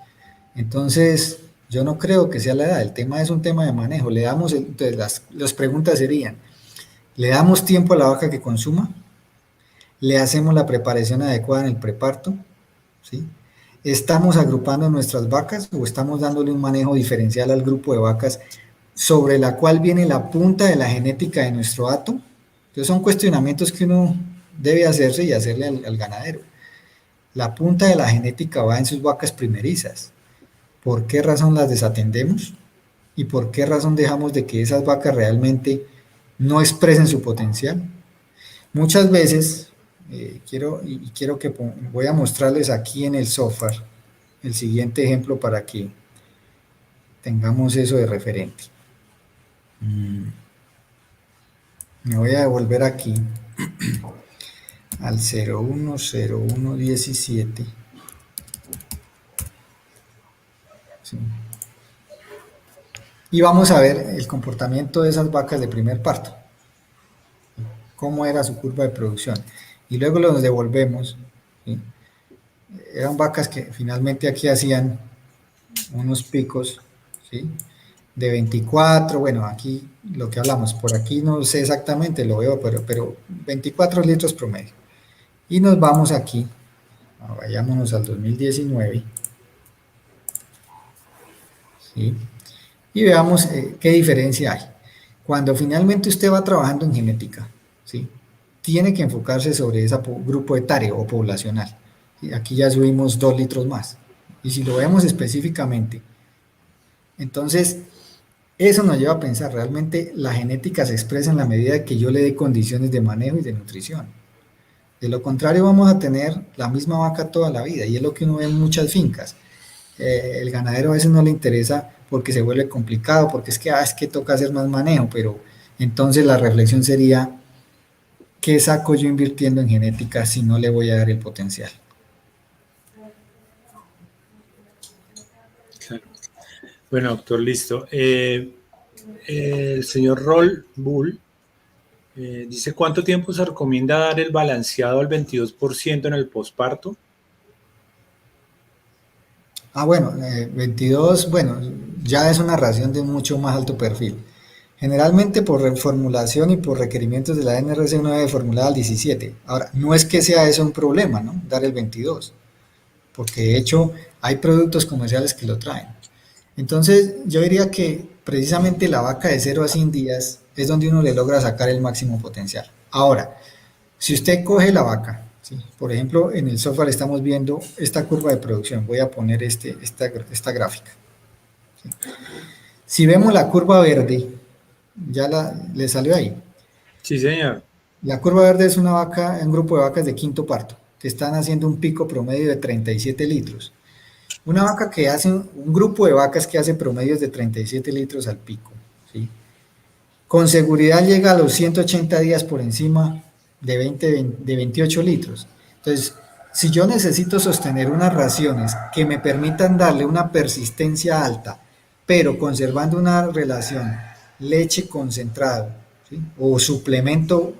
Entonces, yo no creo que sea la edad, el tema es un tema de manejo. Le damos, entonces las preguntas serían, ¿le damos tiempo a la vaca que consuma? ¿Le hacemos la preparación adecuada en el preparto? ¿Sí? ¿Estamos agrupando nuestras vacas o estamos dándole un manejo diferencial al grupo de vacas sobre la cual viene la punta de la genética de nuestro hato? Entonces son cuestionamientos que uno debe hacerse y hacerle al ganadero. La punta de la genética va en sus vacas primerizas. ¿Por qué razón las desatendemos? ¿Y por qué razón dejamos de que esas vacas realmente no expresen su potencial? Muchas veces, quiero que voy a mostrarles aquí en el software el siguiente ejemplo para que tengamos eso de referente. Me voy a devolver aquí al 010117. ¿Sí? Y vamos a ver el comportamiento de esas vacas de primer parto, cómo era su curva de producción. Y luego nos devolvemos, ¿sí? Eran vacas que finalmente aquí hacían unos picos, ¿sí? De 24, bueno, aquí lo que hablamos, por aquí no sé exactamente, lo veo, pero 24 litros promedio. Y nos vamos aquí, vayámonos al 2019, ¿sí? Y veamos qué diferencia hay. Cuando finalmente usted va trabajando en genética, ¿sí? Tiene que enfocarse sobre ese grupo etario o poblacional. ¿Sí? Aquí ya subimos 2 litros más. Y si lo vemos específicamente, entonces eso nos lleva a pensar, realmente la genética se expresa en la medida que yo le dé condiciones de manejo y de nutrición. De lo contrario vamos a tener la misma vaca toda la vida y es lo que uno ve en muchas fincas. El ganadero a veces no le interesa porque se vuelve complicado, porque es que toca hacer más manejo, pero entonces la reflexión sería, ¿qué saco yo invirtiendo en genética si no le voy a dar el potencial? Claro. Bueno, doctor, listo. El señor Roll Bull dice, ¿cuánto tiempo se recomienda dar el balanceado al 22% en el posparto? Bueno, 22, bueno, ya es una ración de mucho más alto perfil. Generalmente por reformulación y por requerimientos de la NRC uno debe formular al 17. Ahora, no es que sea eso un problema, ¿no? Dar el 22, porque de hecho hay productos comerciales que lo traen. Entonces, yo diría que precisamente la vaca de 0 a 100 días es donde uno le logra sacar el máximo potencial. Ahora, si usted coge la vaca, ¿sí? Por ejemplo, en el software estamos viendo esta curva de producción. Voy a poner esta gráfica. ¿Sí? Si vemos la curva verde, le salió ahí. Sí, señor. La curva verde es una vaca, un grupo de vacas de quinto parto, que están haciendo un pico promedio de 37 litros. Una vaca que hace, un grupo de vacas que hace promedios de 37 litros al pico, ¿sí? Con seguridad llega a los 180 días por encima de 28 litros. Entonces, si yo necesito sostener unas raciones que me permitan darle una persistencia alta, pero conservando una relación leche concentrado, ¿sí? O suplemento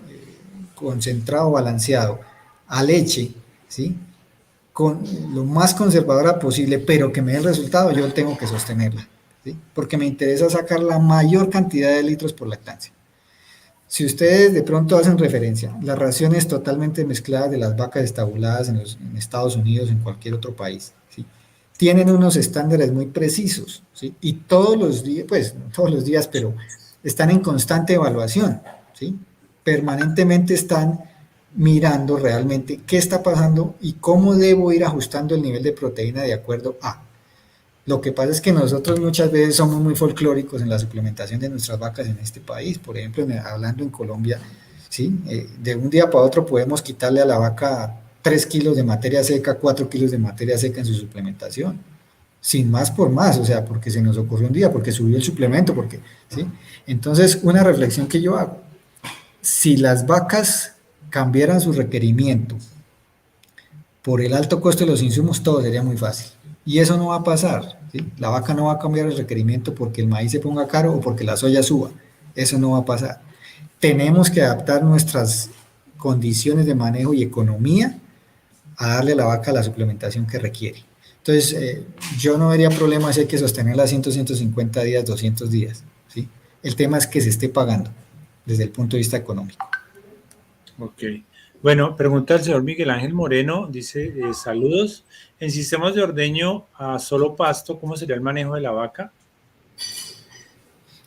concentrado balanceado a leche, ¿sí? Con lo más conservadora posible, pero que me dé el resultado, yo tengo que sostenerla, ¿sí? Porque me interesa sacar la mayor cantidad de litros por lactancia. Si ustedes de pronto hacen referencia, las raciones totalmente mezcladas de las vacas estabuladas en Estados Unidos, en cualquier otro país, ¿sí? Tienen unos estándares muy precisos, ¿sí? Y todos los días, pues no todos los días, pero están en constante evaluación, ¿sí? Permanentemente están mirando realmente qué está pasando y cómo debo ir ajustando el nivel de proteína de acuerdo a. Lo que pasa es que nosotros muchas veces somos muy folclóricos en la suplementación de nuestras vacas en este país. Por ejemplo, hablando en Colombia, ¿sí? De un día para otro podemos quitarle a la vaca 3 kilos de materia seca, 4 kilos de materia seca en su suplementación, sin más por más, o sea, porque se nos ocurrió un día, porque subió el suplemento, porque, ¿sí? Entonces, una reflexión que yo hago, si las vacas cambiaran su requerimiento por el alto costo de los insumos, todo sería muy fácil. Y eso no va a pasar, ¿sí? La vaca no va a cambiar el requerimiento porque el maíz se ponga caro o porque la soya suba. Eso no va a pasar. Tenemos que adaptar nuestras condiciones de manejo y economía a darle a la vaca la suplementación que requiere. Entonces, yo no vería problema si hay que sostenerla 100, 150 días, 200 días, ¿sí? El tema es que se esté pagando desde el punto de vista económico. Ok. Bueno, pregunta el señor Miguel Ángel Moreno, dice, saludos. En sistemas de ordeño a solo pasto, ¿cómo sería el manejo de la vaca?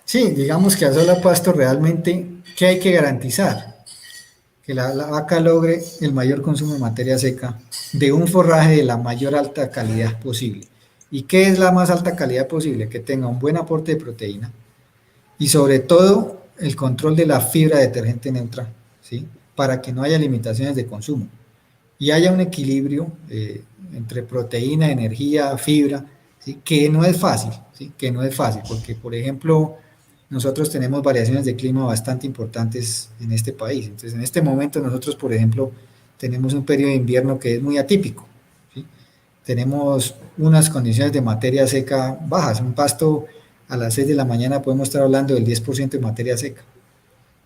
Sí, digamos que a solo pasto realmente, ¿qué hay que garantizar? Que la vaca logre el mayor consumo de materia seca de un forraje de la mayor alta calidad posible. ¿Y qué es la más alta calidad posible? Que tenga un buen aporte de proteína y sobre todo el control de la fibra detergente neutra, ¿sí? Para que no haya limitaciones de consumo y haya un equilibrio entre proteína, energía, fibra, ¿sí? Que no es fácil, ¿sí? Que no es fácil, porque por ejemplo nosotros tenemos variaciones de clima bastante importantes en este país. Entonces, en este momento nosotros, por ejemplo, tenemos un periodo de invierno que es muy atípico, ¿sí? Tenemos unas condiciones de materia seca bajas. Un pasto a las 6 de la mañana podemos estar hablando del 10% de materia seca,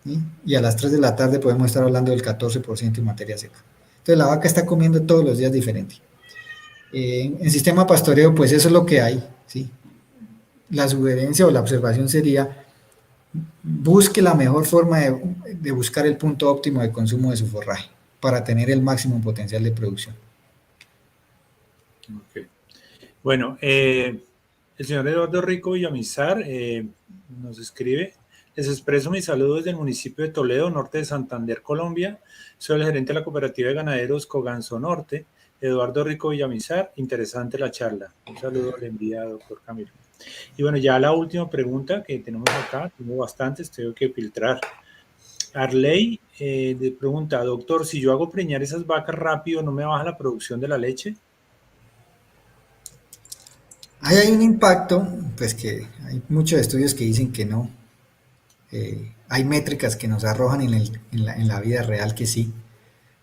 ¿sí? Y a las 3 de la tarde podemos estar hablando del 14% de materia seca. Entonces, la vaca está comiendo todos los días diferente. En sistema pastoreo, pues eso es lo que hay, ¿sí? La sugerencia o la observación sería busque la mejor forma de buscar el punto óptimo de consumo de su forraje para tener el máximo potencial de producción. Okay. Bueno, el señor Eduardo Rico Villamizar nos escribe, les expreso mis saludos del municipio de Toledo, norte de Santander, Colombia. Soy el gerente de la cooperativa de ganaderos Coganzo Norte, Eduardo Rico Villamizar. Interesante la charla. Un saludo le envía a doctor Camilo. Y bueno, ya la última pregunta que tenemos acá, tengo bastantes, tengo que filtrar. Arley pregunta, doctor, si yo hago preñar esas vacas rápido, ¿no me baja la producción de la leche? Ahí hay un impacto, pues que hay muchos estudios que dicen que no. Hay métricas que nos arrojan en la vida real que sí.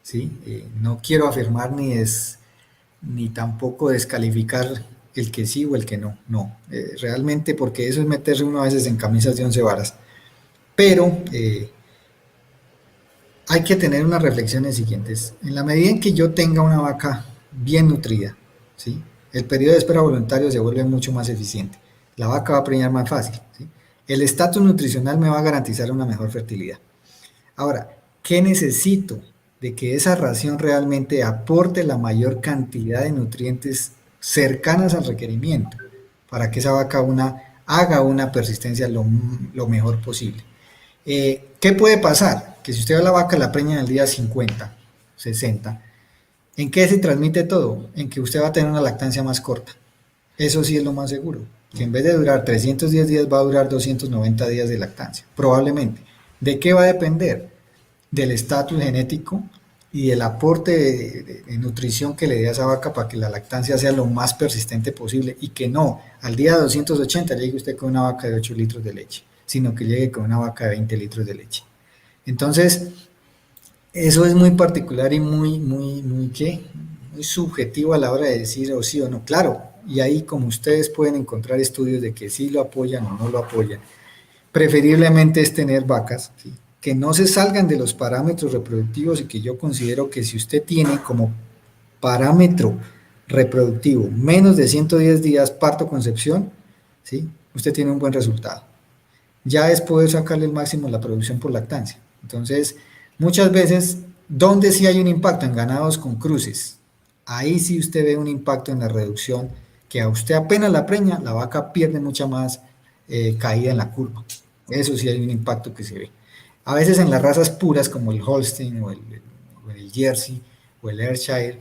¿Sí? No quiero afirmar ni tampoco descalificar el que sí o el que no. No, realmente porque eso es meterse uno a veces en camisas de 11 varas. Pero hay que tener unas reflexiones siguientes. En la medida en que yo tenga una vaca bien nutrida, ¿sí? El periodo de espera voluntario se vuelve mucho más eficiente. La vaca va a preñar más fácil, ¿sí? El estatus nutricional me va a garantizar una mejor fertilidad. Ahora, ¿qué necesito? De que esa ración realmente aporte la mayor cantidad de nutrientes cercanas al requerimiento para que esa vaca haga una persistencia lo mejor posible. ¿Qué puede pasar? Que si usted ve a la vaca la preña en el día 50, 60, ¿en qué se transmite todo? En que usted va a tener una lactancia más corta. Eso sí es lo más seguro. Que en vez de durar 310 días va a durar 290 días de lactancia, probablemente. ¿De qué va a depender? Del estatus genético y del aporte de nutrición que le dé a esa vaca para que la lactancia sea lo más persistente posible y que no al día 280 llegue usted con una vaca de 8 litros de leche, sino que llegue con una vaca de 20 litros de leche. Entonces, eso es muy particular y ¿qué? Muy subjetivo a la hora de decir o sí o no. Claro, y ahí como ustedes pueden encontrar estudios de que sí lo apoyan o no lo apoyan, preferiblemente es tener vacas, ¿sí? Que no se salgan de los parámetros reproductivos y que yo considero que si usted tiene como parámetro reproductivo menos de 110 días parto-concepción, ¿sí? Usted tiene un buen resultado. Ya es poder sacarle el máximo a la producción por lactancia. Entonces, muchas veces, ¿dónde sí hay un impacto? En ganados con cruces. Ahí sí usted ve un impacto en la reducción, que a usted apenas la preña, la vaca pierde mucha más caída en la curva. Eso sí hay un impacto que se ve. A veces en las razas puras como el Holstein o el Jersey o el Ayrshire,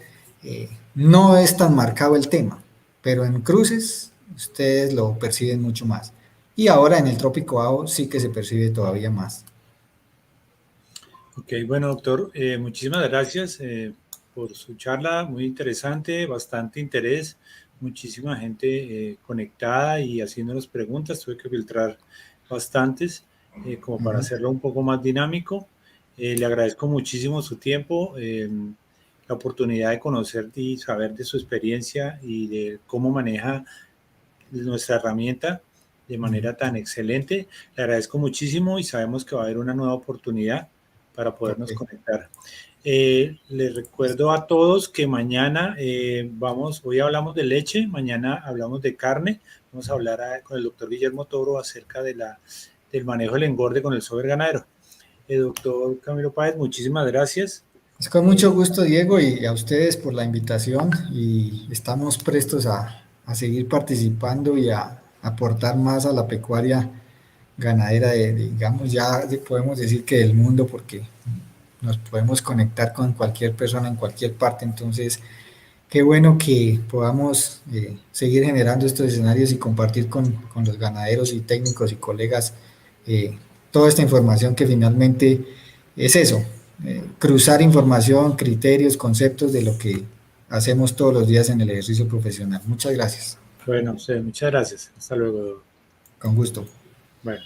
no es tan marcado el tema, pero en cruces ustedes lo perciben mucho más. Y ahora en el trópico bajo sí que se percibe todavía más. Ok, bueno, doctor, muchísimas gracias por su charla, muy interesante, bastante interés, muchísima gente conectada y haciéndonos preguntas. Tuve que filtrar bastantes como para Ujú. hacerlo un poco más dinámico. Le agradezco muchísimo su tiempo, la oportunidad de conocer y saber de su experiencia y de cómo maneja nuestra herramienta de manera tan excelente. Le agradezco muchísimo y sabemos que va a haber una nueva oportunidad para Ok, podernos conectar. Les recuerdo a todos que mañana hoy hablamos de leche, mañana hablamos de carne, vamos a hablar con el doctor Guillermo Toro acerca del manejo del engorde con el sober ganadero. Doctor Camilo Páez, muchísimas gracias. es con mucho gusto, Diego, y a ustedes por la invitación y estamos prestos a seguir participando y a aportar más a la pecuaria ganadera digamos, podemos decir que del mundo, porque nos podemos conectar con cualquier persona en cualquier parte. Entonces, qué bueno que podamos seguir generando estos escenarios y compartir con los ganaderos y técnicos y colegas eh, toda esta información que finalmente es eso, cruzar información, criterios, conceptos de lo que hacemos todos los días en el ejercicio profesional. Muchas gracias. Bueno, muchas gracias. Hasta luego. Con gusto. Bueno.